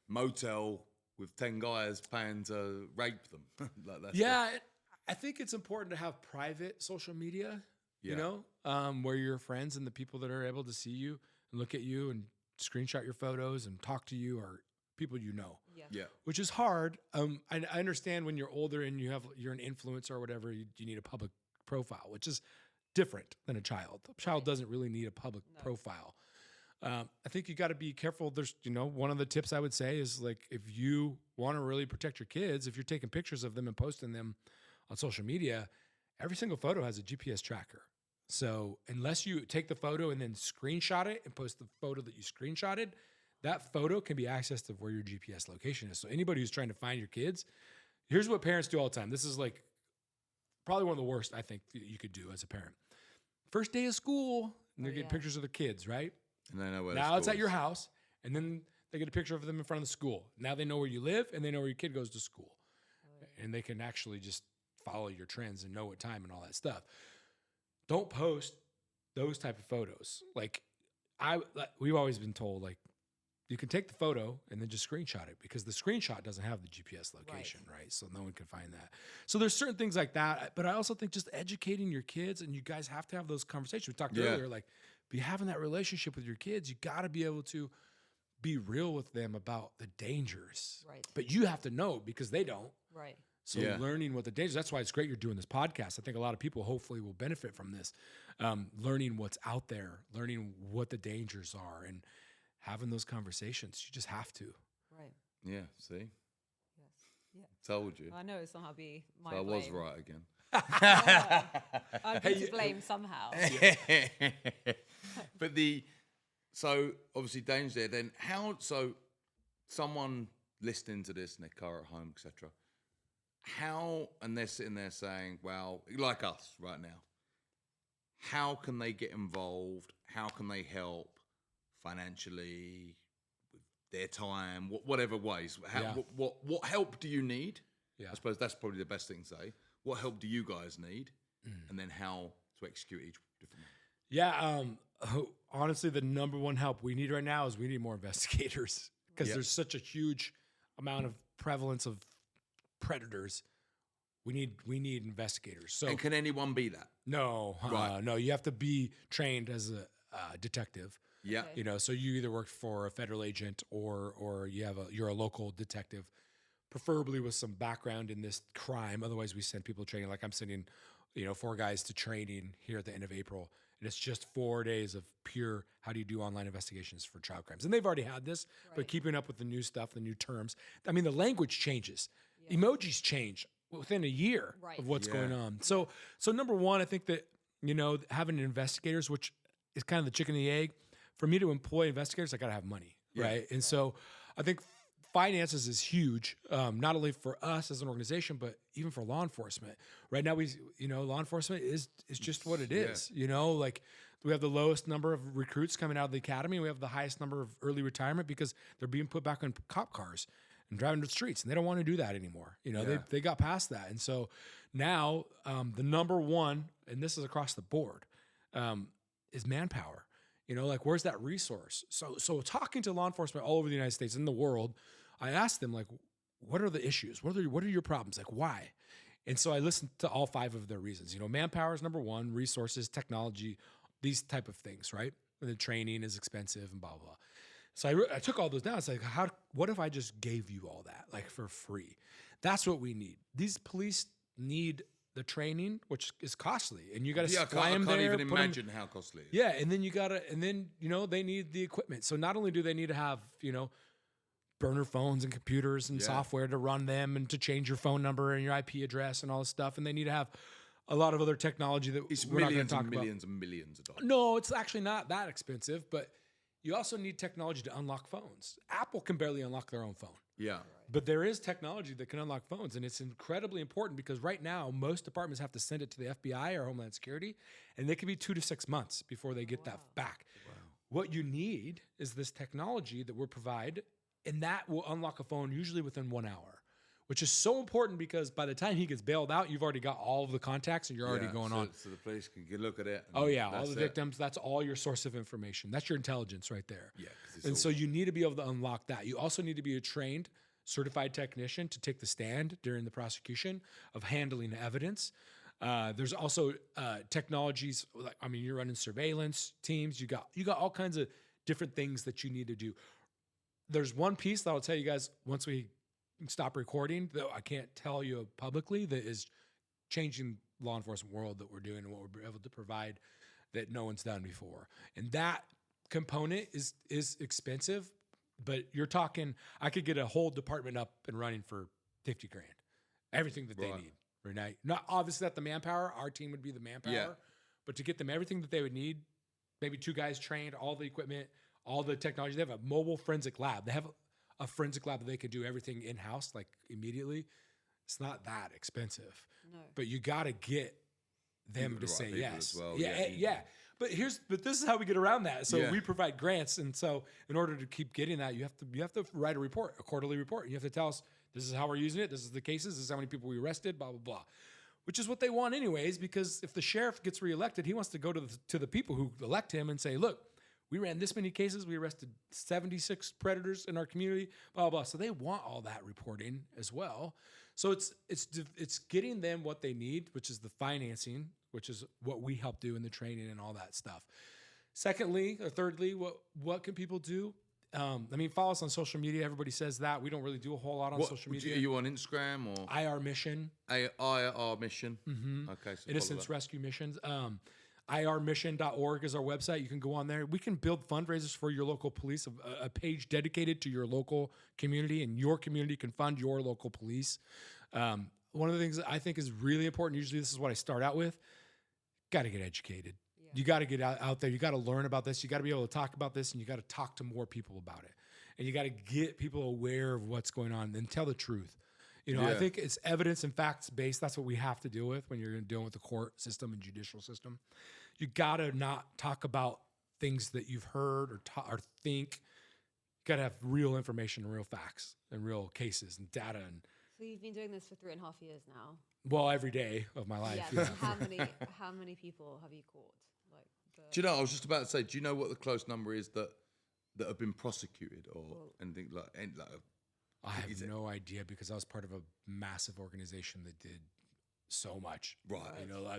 motel with 10 guys paying to rape them. Like that's I think it's important to have private social media, Yeah. where your friends and the people that are able to see you and look at you and screenshot your photos and talk to you are people you know. Yeah. Which is hard. I understand when you're older and you're an influencer or whatever, you need a public profile, which is different than a child. A child doesn't really need a public profile. I think you got to be careful. There's, one of the tips I would say is like, if you want to really protect your kids, if you're taking pictures of them and posting them on social media, every single photo has a GPS tracker. So unless you take the photo and then screenshot it and post the photo that you screenshotted, that photo can be accessed of where your GPS location is. So anybody who's trying to find your kids, here's what parents do all the time. This is like probably one of the worst I think that you could do as a parent. First day of school, and they're getting pictures of their kids, right? And they know where Now the it's at school your is. house, and then they get a picture of them in front of the school. Now they know where you live, and they know where your kid goes to school. And they can actually just follow your trends and know what time and all that stuff. Don't post those type of photos. We've always been told, like, you can take the photo and then just screenshot it because the screenshot doesn't have the GPS location, right? So no one can find that. So there's certain things like that. But I also think just educating your kids, and you guys have to have those conversations. We talked earlier, like, be having that relationship with your kids. You got to be able to be real with them about the dangers. Right. But you have to know because they don't. Right. So learning what the dangers, that's why it's great you're doing this podcast. I think a lot of people hopefully will benefit from this. Learning what's out there, learning what the dangers are, and having those conversations. You just have to. Right. Yeah, see? Yes. Yeah. Told you. I know it's somehow be my So I blame. was right again. I'd be to blame somehow. But so obviously Dane's there. Then so someone listening to this in their car at home, etc. And they're sitting there saying, well, like us right now, how can they get involved? How can they help financially, with their time, whatever ways? What help do you need? Yeah. I suppose that's probably the best thing to say. What help do you guys need? And then how to execute each different one. Yeah. Honestly, the number one help we need right now is we need more investigators because there's such a huge amount of prevalence of predators. We need investigators. So And can anyone be that? no, Right. no, you have to be trained as a detective. Yeah. Okay. So you either work for a federal agent or you're a local detective, preferably with some background in this crime. Otherwise, we send people training. Like I'm sending, 4 guys to training here at the end of April, and it's just 4 days of pure how do you do online investigations for child crimes. And they've already had this, but keeping up with the new stuff, the new terms. I mean, the language changes, emojis change within a year of what's going on. So number one, I think that having investigators, which is kind of the chicken and the egg. For me to employ investigators, I got to have money, right? And so I think finances is huge, not only for us as an organization, but even for law enforcement. Right now, law enforcement is just what it is. Like we have the lowest number of recruits coming out of the academy. We have the highest number of early retirement because they're being put back on cop cars and driving the streets, and they don't want to do that anymore. They got past that, and so now the number one, and this is across the board, is manpower. Like where's that resource? So talking to law enforcement all over the United States and the world, I asked them, like, what are the issues? What are your problems? Like, why? And so I listened to all 5 of their reasons. Manpower is number one, resources, technology, these type of things, right? And the training is expensive and blah, blah, blah. So I took all those down. It's like, what if I just gave you all that, like for free? That's what we need. These police need the training, which is costly, and you got to fly them there. I can't even imagine how costly it is. Yeah, and then they need the equipment. So not only do they need to have, burner phones and computers and software to run them and to change your phone number and your IP address and all this stuff, and they need to have a lot of other technology that we're not going to talk about. Millions and millions of dollars. No, it's actually not that expensive, but you also need technology to unlock phones. Apple can barely unlock their own phone. Yeah. But there is technology that can unlock phones, and it's incredibly important because right now, most departments have to send it to the FBI or Homeland Security, and they can be 2 to 6 months before they get that back. Wow. What you need is this technology that we provide, and that will unlock a phone usually within 1 hour, which is so important because by the time he gets bailed out, you've already got all of the contacts, and you're already going on. So the police can look at it. All the victims, that's all your source of information. That's your intelligence right there. Yeah. So you need to be able to unlock that. You also need to be a trained certified technician to take the stand during the prosecution of handling evidence. There's also technologies. You're running surveillance teams. You got all kinds of different things that you need to do. There's one piece that I'll tell you guys once we stop recording, though I can't tell you publicly, that is changing law enforcement world that we're doing and what we're able to provide that no one's done before. And that component is expensive. But you're talking, I could get a whole department up and running for $50,000. Everything that they need. Right? Not obviously not the manpower. Our team would be the manpower. But to get them everything that they would need, maybe 2 guys trained, all the equipment, all the technology. They have a mobile forensic lab. They have a forensic lab that they can do everything in-house, like immediately. It's not that expensive. No. But you got to get them to say yes. As well. Yeah. But this is how we get around that. So we provide grants, and so in order to keep getting that, you have to write a report, a quarterly report. And you have to tell us this is how we're using it, this is the cases, this is how many people we arrested, blah blah blah. Which is what they want anyways, because if the sheriff gets reelected, he wants to go to the people who elect him and say, look, we ran this many cases, we arrested 76 predators in our community, blah blah blah. So they want all that reporting as well. So it's getting them what they need, which is the financing, which is what we help do in the training and all that stuff. Secondly, or thirdly, what can people do? Follow us on social media. Everybody says that. We don't really do a whole lot on social media. Are you on Instagram or? IR Mission. IR Mission. Mm-hmm. Okay. So Innocence Rescue Missions. IRmission.org is our website. You can go on there. We can build fundraisers for your local police, a page dedicated to your local community, and your community can fund your local police. One of the things that I think is really important, usually this is what I start out with, got to get educated. Yeah. You got to get out there. You got to learn about this. You got to be able to talk about this, and you got to talk to more people about it. And you got to get people aware of what's going on and tell the truth. I think it's evidence and facts based. That's what we have to deal with when you're dealing with the court system and judicial system. You got to not talk about things that you've heard or think. You got to have real information and real facts and real cases and data. And so you've been doing this for 3.5 years now. Well, every day of my life. Yeah. How many people have you caught? Do you know? I was just about to say. Do you know what the close number is that have been prosecuted or anything like? I have no idea because I was part of a massive organization that did so much. Right.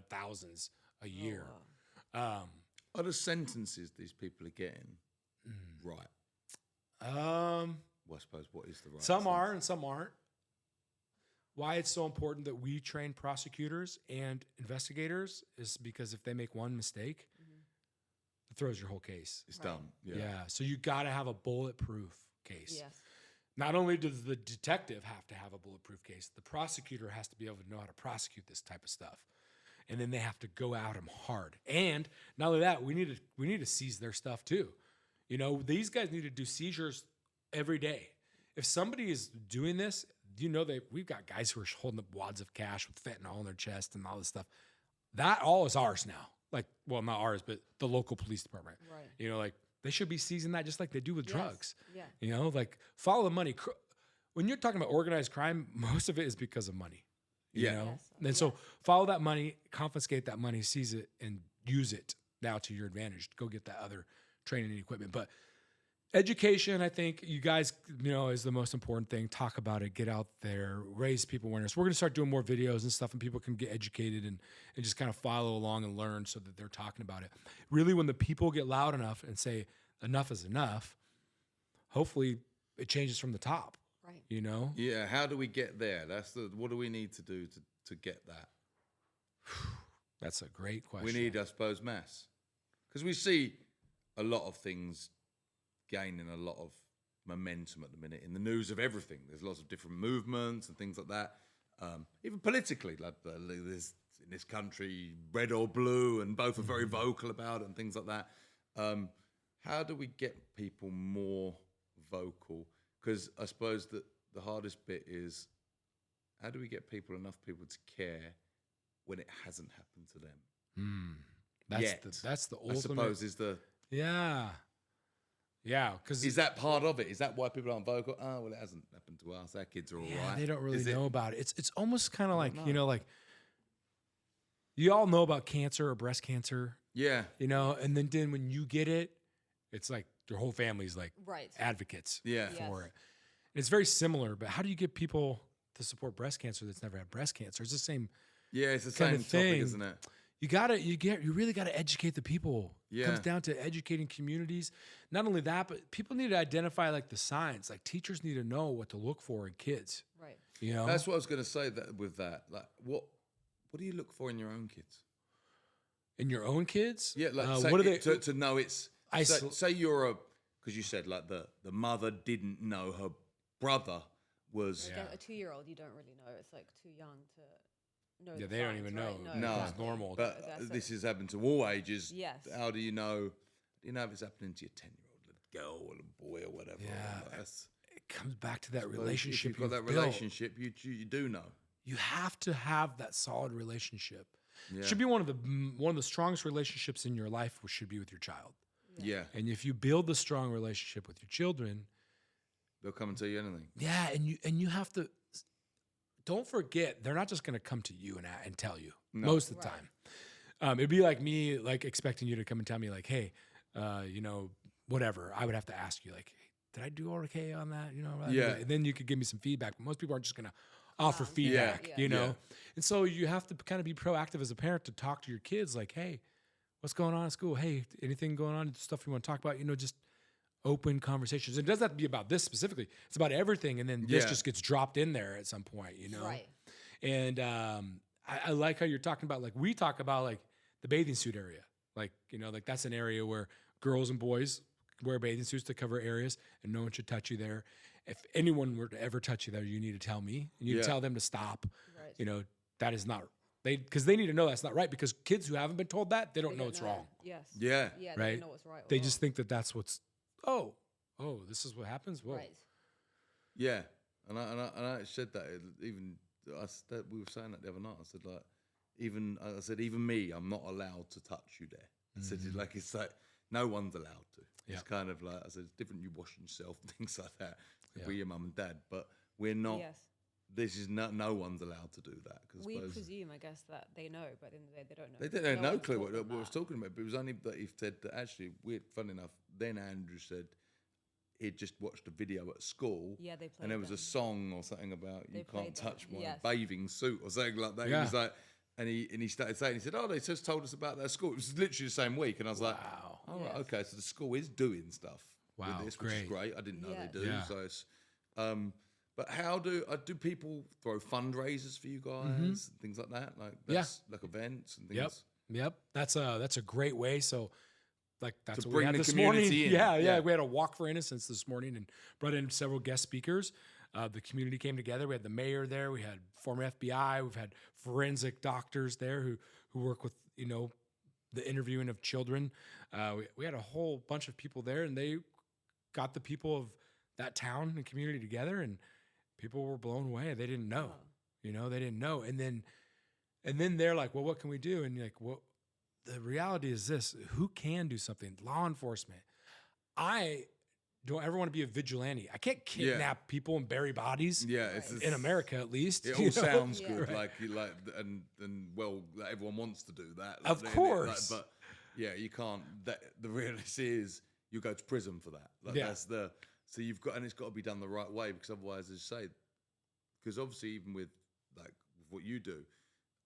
Thousands a year. Wow. Are the sentences these people are getting right? Well, I suppose what is the right? Some are and some aren't. Why it's so important that we train prosecutors and investigators is because if they make one mistake, it throws your whole case. It's done. Yeah. So you got to have a bulletproof case. Yes. Not only does the detective have to have a bulletproof case, the prosecutor has to be able to know how to prosecute this type of stuff. And then they have to go at them hard. And not only that, we need to seize their stuff too. These guys need to do seizures every day. if somebody is doing this, we've got guys who are holding up wads of cash with fentanyl on their chest and all this stuff. That all is ours now. Like, well, not ours, but the local police department. Right. Like they should be seizing that just like they do with drugs. Yeah. Like follow the money. When you're talking about organized crime, most of it is because of money. You know? Yes. And so follow that money, confiscate that money, seize it, and use it now to your advantage. Go get that other training and equipment. But education, I think you guys, is the most important thing. Talk about it, get out there, raise people awareness. We're going to start doing more videos and stuff, and people can get educated and just kind of follow along and learn so that they're talking about it. Really, when the people get loud enough and say enough is enough, hopefully it changes from the top. Right. Yeah. How do we get there? What do we need to do to get that? That's a great question. We need, I suppose, mass. Because we see a lot of things gaining a lot of momentum at the minute in the news of everything. There's lots of different movements and things like that. Even politically, like there's in this country, red or blue, and both are very vocal about it and things like that. How do we get people more vocal? Because I suppose that the hardest bit is how do we get enough people to care when it hasn't happened to them? That's the ultimate. I suppose is the because is that part of it? Is that why people aren't vocal? Oh, well, it hasn't happened to us. Our kids are all right. They don't really know about it. It's almost kind of like like you all know about cancer or breast cancer. Yeah. And then when you get it, it's like your whole family's like advocates for it. And it's very similar, but how do you get people to support breast cancer that's never had breast cancer? It's the same. Yeah, it's the kind same of thing, topic, isn't it? You really got to educate the people. Yeah. It comes down to educating communities. Not only that, but people need to identify like the signs. Like teachers need to know what to look for in kids. Right. That's what I was going to say with that. Like, what do you look for in your own kids? In your own kids? Yeah, like what are they to know it's say you're because you said like the mother didn't know her brother was Like a 2-year-old, you don't really know. It's like too young to know. Yeah, the they don't signs, even right? know. No, It's normal. But this has happened to all ages. Yes. How do you know? Do you know if it's happening to your 10-year-old little girl or a boy or whatever? Yeah. It comes back to that relationship. If you've got that relationship, you do know. You have to have that solid relationship. Yeah. It should be one of the strongest relationships in your life. Should be with your child. Yeah. And if you build the strong relationship with your children, they'll come and tell you anything. Yeah, and you have to. Don't forget, they're not just going to come to you and tell you most of the time. It'd be like me expecting you to come and tell me like, hey, whatever. I would have to ask you like, hey, did I do okay on that? Yeah. And then you could give me some feedback. But most people aren't just going to offer feedback, And so you have to kind of be proactive as a parent to talk to your kids like, hey, what's going on at school? Hey, anything going on? Stuff you want to talk about? Just open conversations. It doesn't have to be about this specifically. It's about everything. And then this just gets dropped in there at some point, Right. And I like how you're talking about, like, we talk about like the bathing suit area. Like, like that's an area where girls and boys wear bathing suits to cover areas and no one should touch you there. If anyone were to ever touch you there, you need to tell me. You need to tell them to stop. Right. That is not, because they need to know that's not right, because kids who haven't been told that, they don't know it's wrong. Yes. Yeah. Yeah, they Right? don't know what's right. Or They wrong. just think that that's what's, oh, this is what happens? Whoa. Right. Yeah. And I said that we were saying that the other night. I said even me, I'm not allowed to touch you there. I said it's like no one's allowed to. It's kind of like, I said, it's different. You washing yourself, things like that. We're your mum and dad, but we're not. Yes. This is no one's allowed to do that. We presume, I guess, that they know, but at the end of the day, they don't know. They didn't have no one's clue taught what them we was that. talking about. But it was only that he said that actually, funny enough, then Andrew said he'd just watched a video at school. Yeah, they played and there was them. a song or something about They you can't played them, touch my yes. bathing suit or something like that. He Yeah. was like, and he started saying, he said, oh, they just told us about that school. It was literally the same week, and I was like, Wow. oh, right, Yes. okay, so the school is doing stuff Wow, with this, which is great. great. I didn't know Yes. they do. Yeah. So it's, but how do people throw fundraisers for you guys, things like that, like like events and things? Yep. That's a great way. So, like, that's To what we bring had the this morning. community in. Yeah. Yeah. We had a walk for innocence this morning and brought in several guest speakers. The community came together. We had the mayor there. We had former FBI. We've had forensic doctors there who work with the interviewing of children. We had a whole bunch of people there, and they got the people of that town and community together, and people were blown away. They didn't know, they didn't know. And then they're like, well, what can we do? And you're like, well, the reality is this: who can do something? Law enforcement. I don't ever want to be a vigilante. I can't kidnap people and bury bodies. Yeah, in America at least. It all sounds good, and well, everyone wants to do that. Of course, but yeah, you can't. The reality is, you go to prison for that. That's so you've got, and it's got to be done the right way, because otherwise, as you say, because obviously, even with what you do,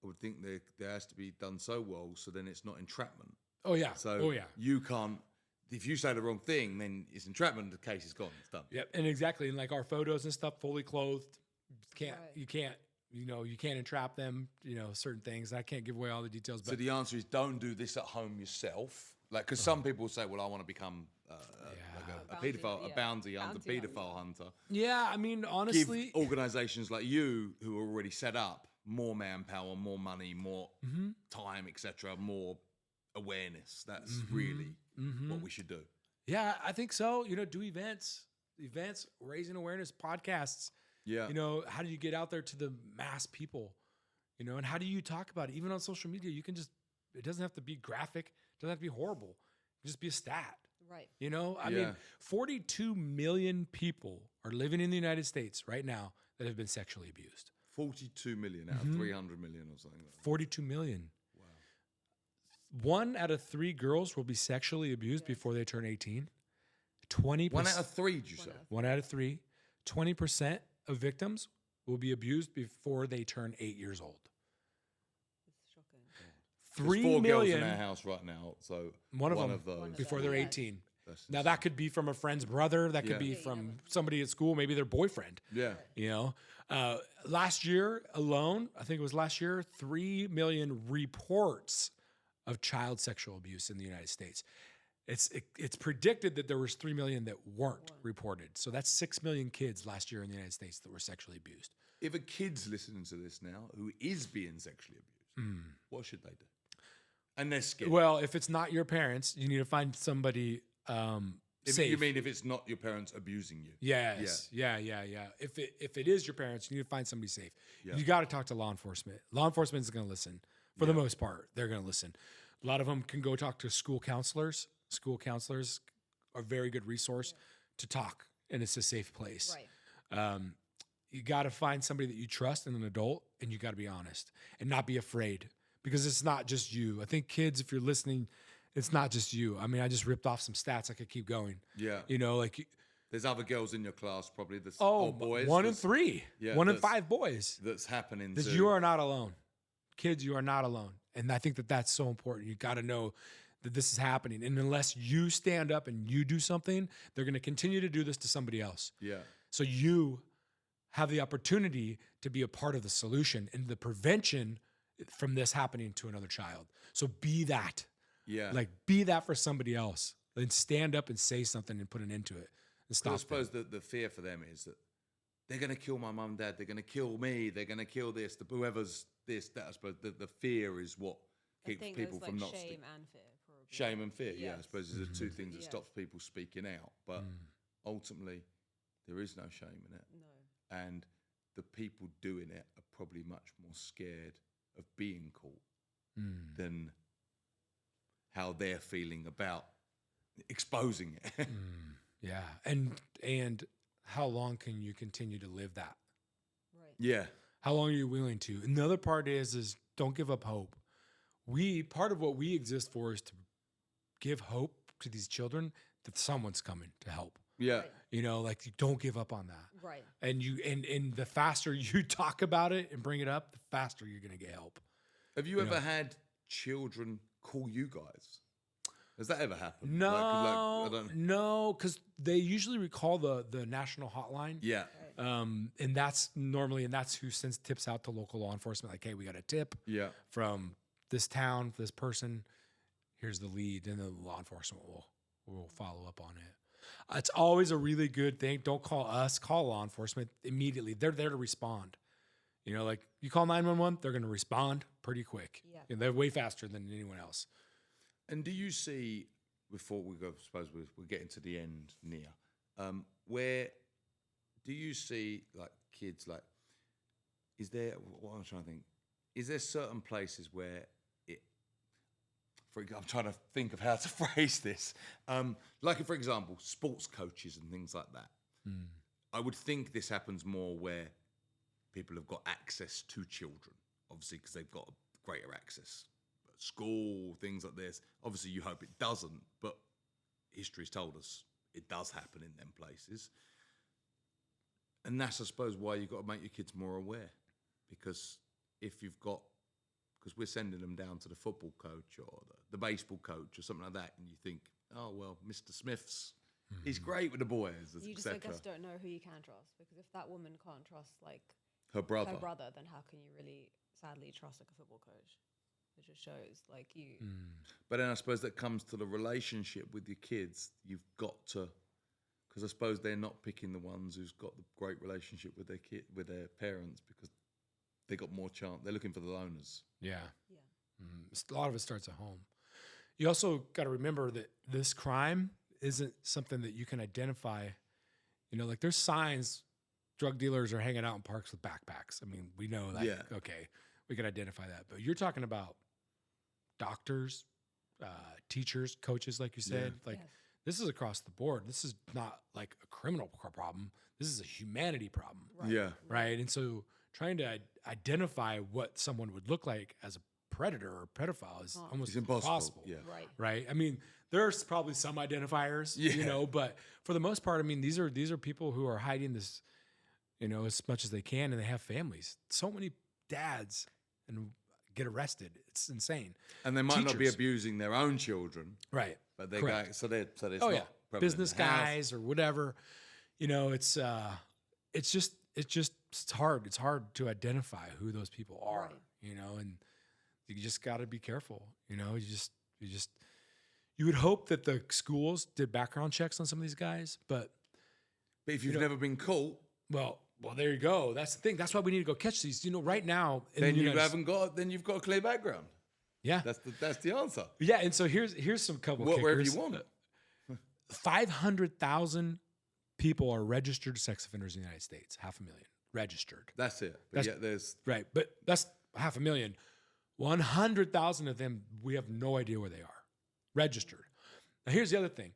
I would think there has to be done so well, so then it's not entrapment. Oh yeah. So you can't. If you say the wrong thing, then it's entrapment. The case is gone. It's done. Yep, and exactly, and like our photos and stuff, fully clothed. You can't entrap them. Certain things. I can't give away all the details. But so the answer is, don't do this at home yourself. Like, because some people say, well, I want to become a pedophile, a bounty hunter, pedophile hunter. Yeah, I mean, honestly, give organizations like you, who are already set up, more manpower, more money, more time, etc., more awareness. That's really what we should do. Yeah, I think so. Do events, raising awareness, podcasts. Yeah. How do you get out there to the mass people? And how do you talk about it? Even on social media, you can it doesn't have to be graphic. It doesn't have to be horrible. It can just be a stat. Right. I mean, 42 million people are living in the United States right now that have been sexually abused. 42 million out of 300 million or something like that. 42 million. 1 out of 3 girls will be sexually abused before they turn 18. 20%. 1 out of 3, did you say? 1 out of 3. 20% of victims will be abused before they turn 8 years old. It's shocking. 3 4 million girls in our house right now, so one of those before they're 18. That's Now that could be from a friend's brother. That could be from somebody at school, maybe their boyfriend. Yeah. Last year alone, I think it was last year, 3 million reports of child sexual abuse in the United States. It's predicted that there was 3 million that weren't reported. So that's 6 million kids last year in the United States that were sexually abused. If a kid's listening to this now who is being sexually abused, what should they do? And they're scared. Well, if it's not your parents, you need to find somebody safe. You mean if it's not your parents abusing you? Yes. Yeah. If it is your parents, you need to find somebody safe. Yeah. You got to talk to law enforcement. Law enforcement is going to listen. For the most part, they're going to listen. A lot of them can go talk to school counselors. School counselors are a very good resource to talk, and it's a safe place. Right. You got to find somebody that you trust and an adult, and you got to be honest and not be afraid, because it's not just you. I think kids, if you're listening, it's not just you. I mean, I just ripped off some stats. I could keep going. Yeah. There's other girls in your class probably. Boys. 1 in 3. Yeah, 1 in 5 boys. That's happening. Because you are not alone. Kids, you are not alone. And I think that that's so important. You got to know that this is happening. And unless you stand up and you do something, they're going to continue to do this to somebody else. Yeah. So you have the opportunity to be a part of the solution and the prevention from this happening to another child. So be that. Yeah. Like, be that for somebody else. Then stand up and say something and put an end to it and stop. I suppose the fear for them is that they're going to kill my mum and dad. They're going to kill me. They're going to kill whoever's this, that. I suppose the fear is what keeps people from not shame and fear. Probably. Shame and fear. Yeah, I Yes. suppose these are two things that stops people speaking out. But ultimately, there is no shame in it. No. And the people doing it are probably much more scared of being caught than how they're feeling about exposing it. Yeah. And how long can you continue to live that? Right. Yeah. How long are you willing to? Another part is don't give up hope. Part of what we exist for is to give hope to these children that someone's coming to help. Yeah. Right. You don't give up on that. Right. And the faster you talk about it and bring it up, the faster you're going to get help. Have you ever had children call you guys? Has that ever happened? No, because they usually recall the national hotline. Yeah. And that's who sends tips out to local law enforcement. Like, hey, we got a tip from this town, this person. Here's the lead, and the law enforcement will follow up on it. It's always a really good thing. Don't call us, call law enforcement immediately. They're there to respond. Like you call 911, they're going to respond pretty quick. Yeah. And they're way faster than anyone else. And do you see, before we go, I suppose we're getting to the end near, where do you see like kids like? Is there what I'm trying to think? Is there certain places where it? I'm trying to think of how to phrase this. Like for example, sports coaches and things like that. I would think this happens more where people have got access to children, obviously, because they've got greater access. School, things like this. Obviously, you hope it doesn't, but history's told us it does happen in them places. And that's, I suppose, why you've got to make your kids more aware. Because if you've got, because we're sending them down to the football coach or the baseball coach or something like that, and you think, oh, well, Mr. Smith's, he's great with the boys, You just, I guess, don't know who you can trust. Because if that woman can't trust, like, her brother, then how can you really, sadly, trust, like, a football coach? It just shows, like, you... But then I suppose that comes to the relationship with your kids. You've got to, because I suppose they're not picking the ones who's got the great relationship with their kid, with their parents, because they got more chance. They're looking for the loners. Yeah. A lot of it starts at home. You also got to remember that this crime isn't something that you can identify. You know, like there's signs drug dealers are hanging out in parks with backpacks. I mean, we know that. Yeah. Okay, we can identify that. But you're talking about doctors, teachers, coaches, like you said. Like this is across the board. This is not like a criminal problem. This is a humanity problem. Right. Yeah. Right. And so trying to identify what someone would look like as a predator or pedophile is almost impossible. Yeah. Right. Right. I mean, there's probably some identifiers, you know, but for the most part, I mean, these are people who are hiding this, you know, as much as they can, and they have families. So many dads and get arrested. It's insane. And they might not be abusing their own children. Right. But they go, so they're not business guys or whatever. You know, it's hard. It's hard to identify who those people are, you know, and you just got to be careful. You know, you would hope that the schools did background checks on some of these guys, but if you've never been caught, well, there you go. That's the thing. That's why we need to go catch these. You know, right now, then you've got a clear background. Yeah, that's the answer. Yeah, and so here's some couple wherever you want. 500,000 people are registered sex offenders in the United States. 500,000 registered. That's it. But there's right, but that's 500,000. 100,000 of them, we have no idea where they are registered. Now, here's the other thing.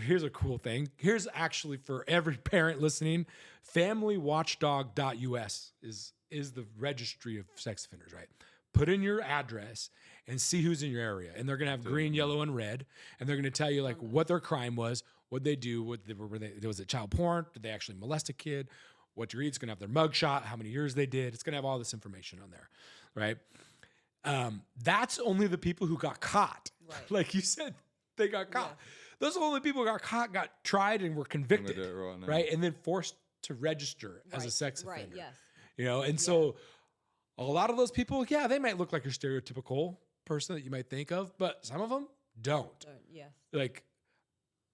Here's a cool thing. Here's actually for every parent listening, familywatchdog.us is the registry of sex offenders, right? Put in your address and see who's in your area. And they're going to have green, yellow, and red. And they're going to tell you like what their crime was, what they do, was it child porn? Did they actually molest a kid? What you read? It's going to have their mugshot, how many years they did. It's going to have all this information on there, right? That's only the people who got caught. Right. Like you said, they got caught. Yeah. Those are the only people who got caught, got tried, and were convicted, right? And then forced to register as a sex offender. Right, yes. You know, and so a lot of those people, they might look like your stereotypical person that you might think of, but some of them don't. Yes. Like,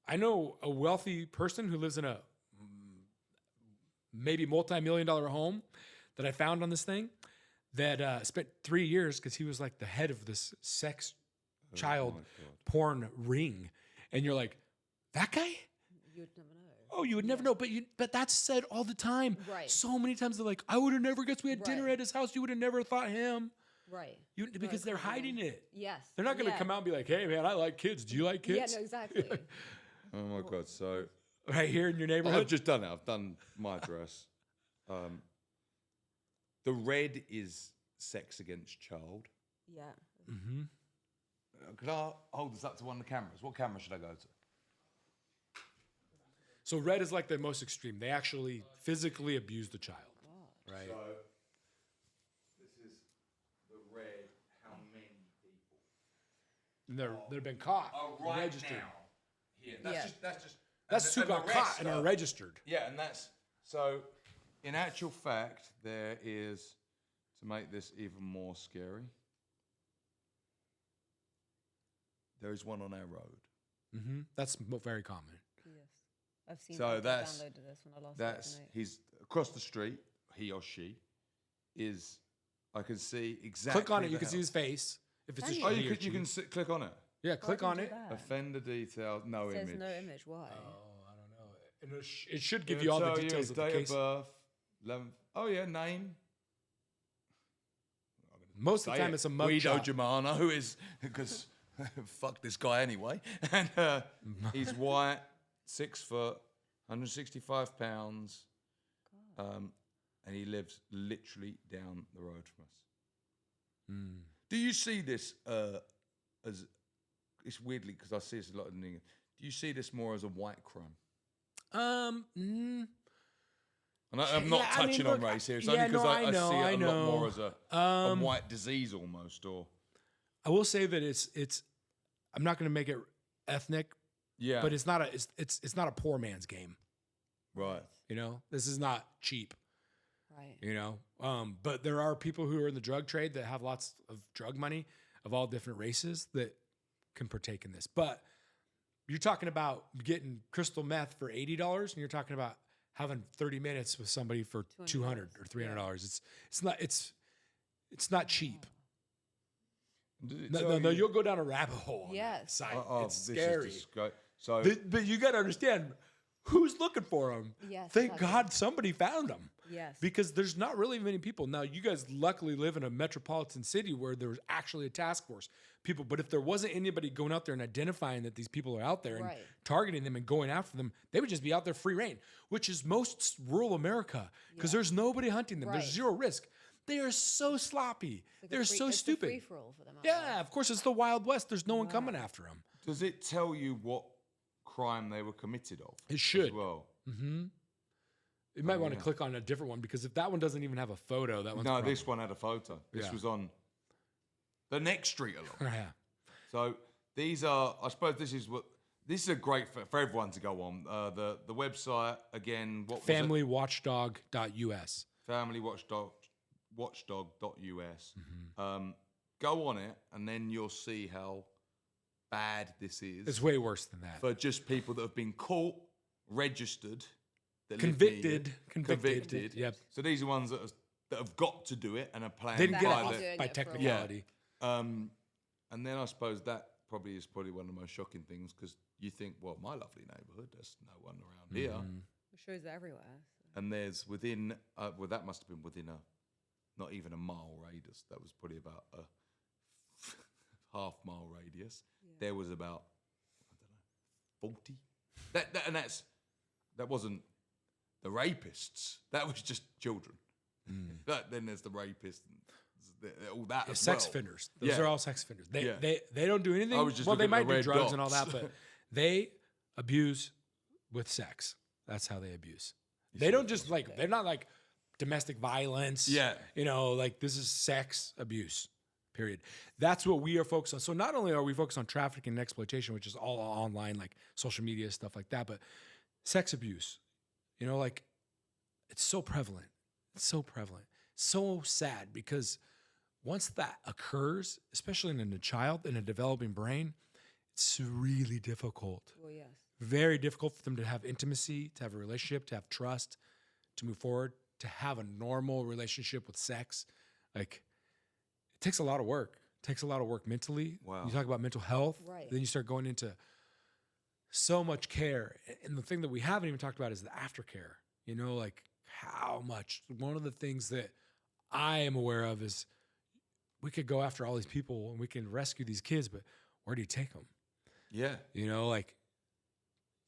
I know a wealthy person who lives in a maybe multi-million-dollar home that I found on this thing that spent 3 years because he was like the head of this sex child porn ring. And you're like, that guy? You would never know. Oh, you would never know. But that's said all the time. Right. So many times they're like, I would have never guessed we had dinner at his house. You would have never thought him. Right. Because they're hiding it. Yes. They're not going to come out and be like, hey, man, I like kids. Do you like kids? Yeah, no, exactly. Oh, my God. So right here in your neighborhood? I've just done it. I've done my address. The red is sex against child. Yeah. Mm-hmm. Could I hold this up to one of the cameras? What camera should I go to? So red is like the most extreme. They actually physically abuse the child. God. Right. So this is the red. How many people? And they've been caught. Right registered. Now. Here. That's who got caught and are registered. Yeah, and that's so. In actual fact, there is, to make this even more scary, there is one on our road. Mm-hmm. That's very common. Yes, I've seen. So that's downloaded this when I last. He's across the street. He or she is. I can see exactly. Click on it. You can see his face. If it's you can click on it. Yeah, click on it. Offender details. No it says image. no image. Why? Oh, I don't know. And it should give you all the details of the date case. of birth, 11th. Oh yeah, name. Most of the time, it's a Guido mugshot. Germano is because fuck this guy anyway, and he's white, 6 foot, 165 pounds, and he lives literally down the road from us. Do you see this as it's weirdly because I see this a lot in England? Do you see this more as a white crime? And I'm not touching on race here. It's only because I see it a lot more as a white disease almost. Or I will say that it's. I'm not going to make it ethnic. Yeah, but it's not a poor man's game. Right. You know, this is not cheap. Right. You know, but there are people who are in the drug trade that have lots of drug money of all different races that can partake in this. But you're talking about getting crystal meth for $80, and you're talking about having 30 minutes with somebody for $200 or $300. It's not cheap. No, you'll go down a rabbit hole. Yes. Site. It's this scary. Is so, But you got to understand who's looking for them. Yes, Thank exactly. God somebody found them. Yes. Because there's not really many people. Now, you guys luckily live in a metropolitan city where there's actually a task force people. But if there wasn't anybody going out there and identifying that these people are out there and targeting them and going after them, they would just be out there free reign, which is most rural America because there's nobody hunting them. There's zero risk. They are so sloppy. They're so stupid. It's a free-for-all for them. Yeah, of course, it's the Wild West. There's no one coming after them. Does it tell you what crime they were committed of? It should. As well. Mm-hmm. You might want to click on a different one because if that one doesn't even have a photo, that one's No, this one had a photo. This was on the next street along. Yeah. So these are, I suppose this is a great for everyone to go on. The website, again, what was it? Familywatchdog.us. Watchdog.us. Go on it, and then you'll see how bad this is. It's way worse than that. For just people that have been caught, registered, that live near you. Convicted. Yep. So these are ones that have got to do it and are planned They didn't get by off the, by technicality. and then I suppose that probably is one of the most shocking things because you think, well, my lovely neighbourhood, there's no one around here. It shows that everywhere. So. And there's within, well, that must have been within not even a mile radius. That was probably about a half-mile radius. Yeah. There was about, I don't know, 40. That wasn't the rapists. That was just children. But then there's the rapists and all that. Yeah, as sex well. offenders. Those are all sex offenders. They don't do anything. I was just well, they looking at might the do red drugs dots. and all that, but they abuse with sex. That's how they abuse. They don't just they're not like domestic violence. Yeah. You know, like this is sex abuse, period. That's what we are focused on. So not only are we focused on trafficking and exploitation, which is all online, like social media, stuff like that, but sex abuse, you know, like it's so prevalent. It's so prevalent. So sad because once that occurs, especially in a child, in a developing brain, it's really difficult. Well, yes. Very difficult for them to have intimacy, to have a relationship, to have trust, to move forward, to have a normal relationship with sex. Like, it takes a lot of work. It takes a lot of work mentally. Wow. You talk about mental health. Right. Then you start going into so much care. And the thing that we haven't even talked about is the aftercare. You know, like how much. One of the things that I am aware of is we could go after all these people and we can rescue these kids, but where do you take them? Yeah. You know, like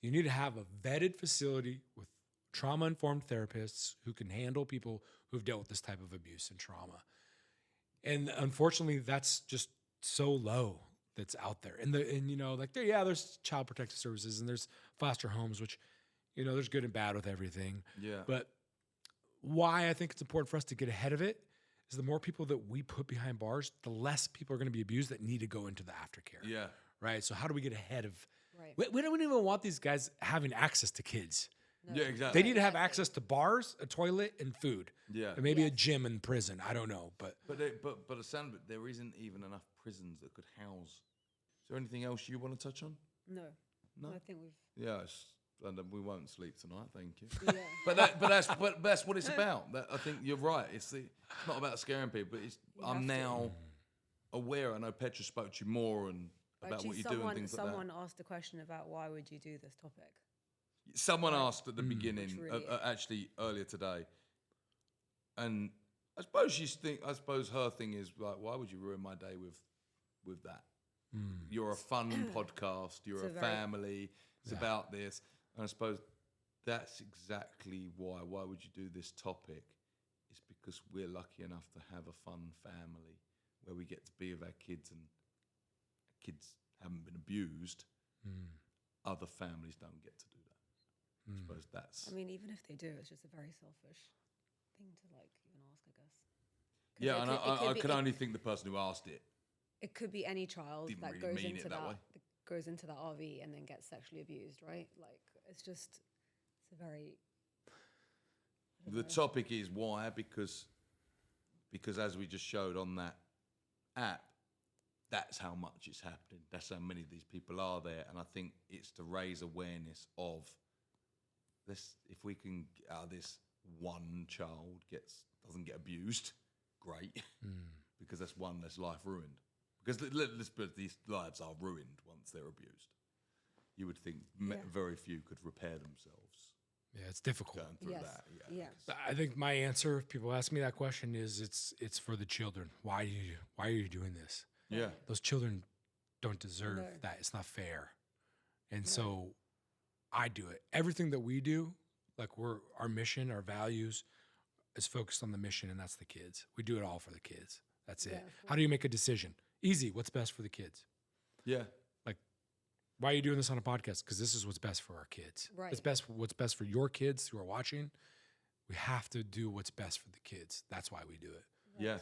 you need to have a vetted facility with trauma-informed therapists who can handle people who've dealt with this type of abuse and trauma. And unfortunately, that's just so low that's out there. And you know, like there's child protective services and there's foster homes, which, you know, there's good and bad with everything. Yeah. But why I think it's important for us to get ahead of it is the more people that we put behind bars, the less people are going to be abused that need to go into the aftercare. Yeah. Right. So how do we get ahead of? Right. We don't even want these guys having access to kids. No. Yeah, exactly. They need to have access to bars, a toilet, and food. Yeah. And maybe a gym in prison. I don't know, but But it sounds like there isn't even enough prisons that could house. Is there anything else you want to touch on? No. No? I think we've. Yeah, and we won't sleep tonight. Thank you. Yeah. But that's what it's about. I think you're right. It's not about scaring people. I'm now aware. I know Petra spoke to you more and about Actually, what you do and things like that. Someone asked a question about why would you do this topic. Someone asked at the beginning, really actually earlier today, and I suppose her thing is like, why would you ruin my day with that? You're a fun podcast. You're a family. It's about this, and I suppose that's exactly why. Why would you do this topic? It's because we're lucky enough to have a fun family where we get to be with our kids, and kids haven't been abused. Other families don't get to do that. I suppose that's. I mean, even if they do, it's just a very selfish thing to like even ask, I guess. Yeah, and I can only think the person who asked it. It could be any child Didn't that really goes mean into it that way. goes into that RV and then gets sexually abused, right? Like it's a very. The topic is why, because as we just showed on that app, that's how much it's happening. That's how many of these people are there, and I think it's to raise awareness of this. If we can, this one child doesn't get abused, great, because that's one less life ruined. Because these lives are ruined once they're abused. You would think very few could repair themselves. Yeah, it's difficult. Going through that, Yeah. I think my answer, if people ask me that question, is it's for the children. Why are you doing this? Yeah. Those children don't deserve that. It's not fair. And so I do it. Everything that we do, like our mission, our values is focused on the mission, and that's the kids. We do it all for the kids. That's it. How do you make a decision? Easy. What's best for the kids? Yeah. Like, why are you doing this on a podcast? Because this is what's best for our kids. Right. What's best for your kids who are watching. We have to do what's best for the kids. That's why we do it. Right. Yeah.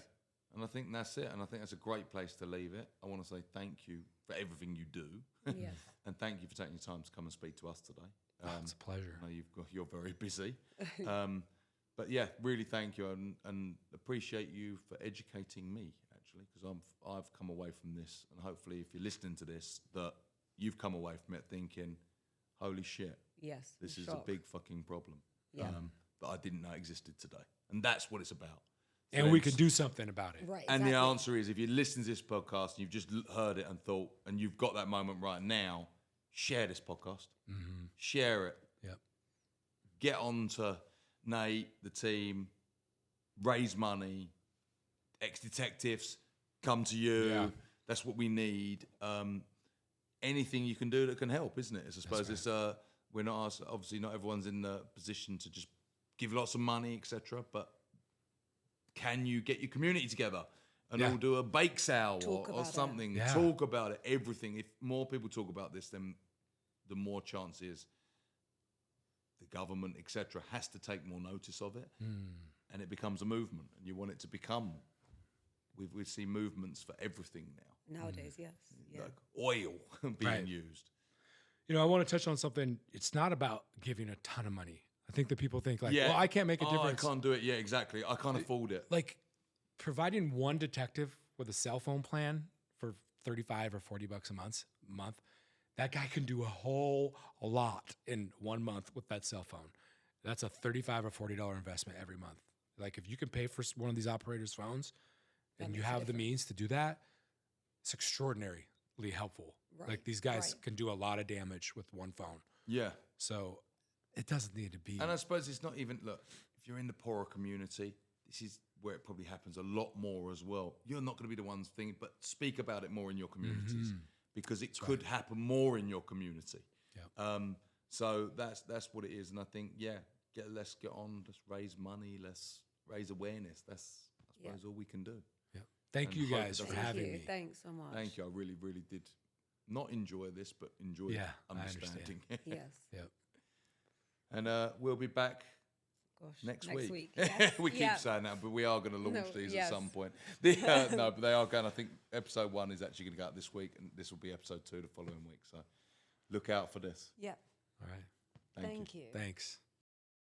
And I think that's it. And I think that's a great place to leave it. I want to say thank you for everything you do. Yes. And thank you for taking the time to come and speak to us today. It's a pleasure. I know you're very busy. But yeah, really thank you and appreciate you for educating me, actually, because I've come away from this, and hopefully if you're listening to this, that you've come away from it thinking, holy shit, Yes. this is shock. a big fucking problem Yeah. that I didn't know existed today. And that's what it's about. And we can do something about it. Right. And the exactly. answer is, if you listen to this podcast and you've just heard it and thought, and you've got that moment right now, share this podcast. Share it. Yep. Get on to Nate, the team, raise money, ex-detectives, come to you. Yeah. That's what we need. Anything you can do that can help, isn't it? I suppose it's we're not obviously not everyone's in the position to just give lots of money, etc. But can you get your community together and all do a bake sale or something? Yeah. Talk about it, everything. If more people talk about this, then the more chance is the government, etc., has to take more notice of it, and it becomes a movement. And you want it to become. We see movements for everything now. Nowadays, yes. Yeah. Like oil being used. You know, I want to touch on something. It's not about giving a ton of money. I think that people think like, well, I can't make a difference. I can't do it. Yeah, exactly. I can't afford it. Like providing one detective with a cell phone plan for $35 or $40 a month, that guy can do a lot in 1 month with that cell phone. That's a $35 or $40 investment every month. Like if you can pay for one of these operators' phones and you have the means to do that, it's extraordinarily helpful. Right. Like these guys can do a lot of damage with one phone. Yeah. So it doesn't need to be. And I suppose it's not even, look, if you're in the poorer community, this is where it probably happens a lot more as well. You're not going to be the ones thinking, but speak about it more in your communities because it could happen more in your community. Yeah. So that's what it is. And I think, let's get on, let's raise money, let's raise awareness. That's, I suppose, all we can do. Yeah. Thank you guys for having me. Thanks so much. Thank you. I really, really did not enjoy this, but enjoy understanding. Yes. Yep. And we'll be back next week. Yes. We keep saying that, but we are going to launch these at some point. No, but they are going. I think episode 1 is actually going to go out this week, and this will be episode 2 the following week. So look out for this. Yeah. All right. Thank you. Thank you. Thanks.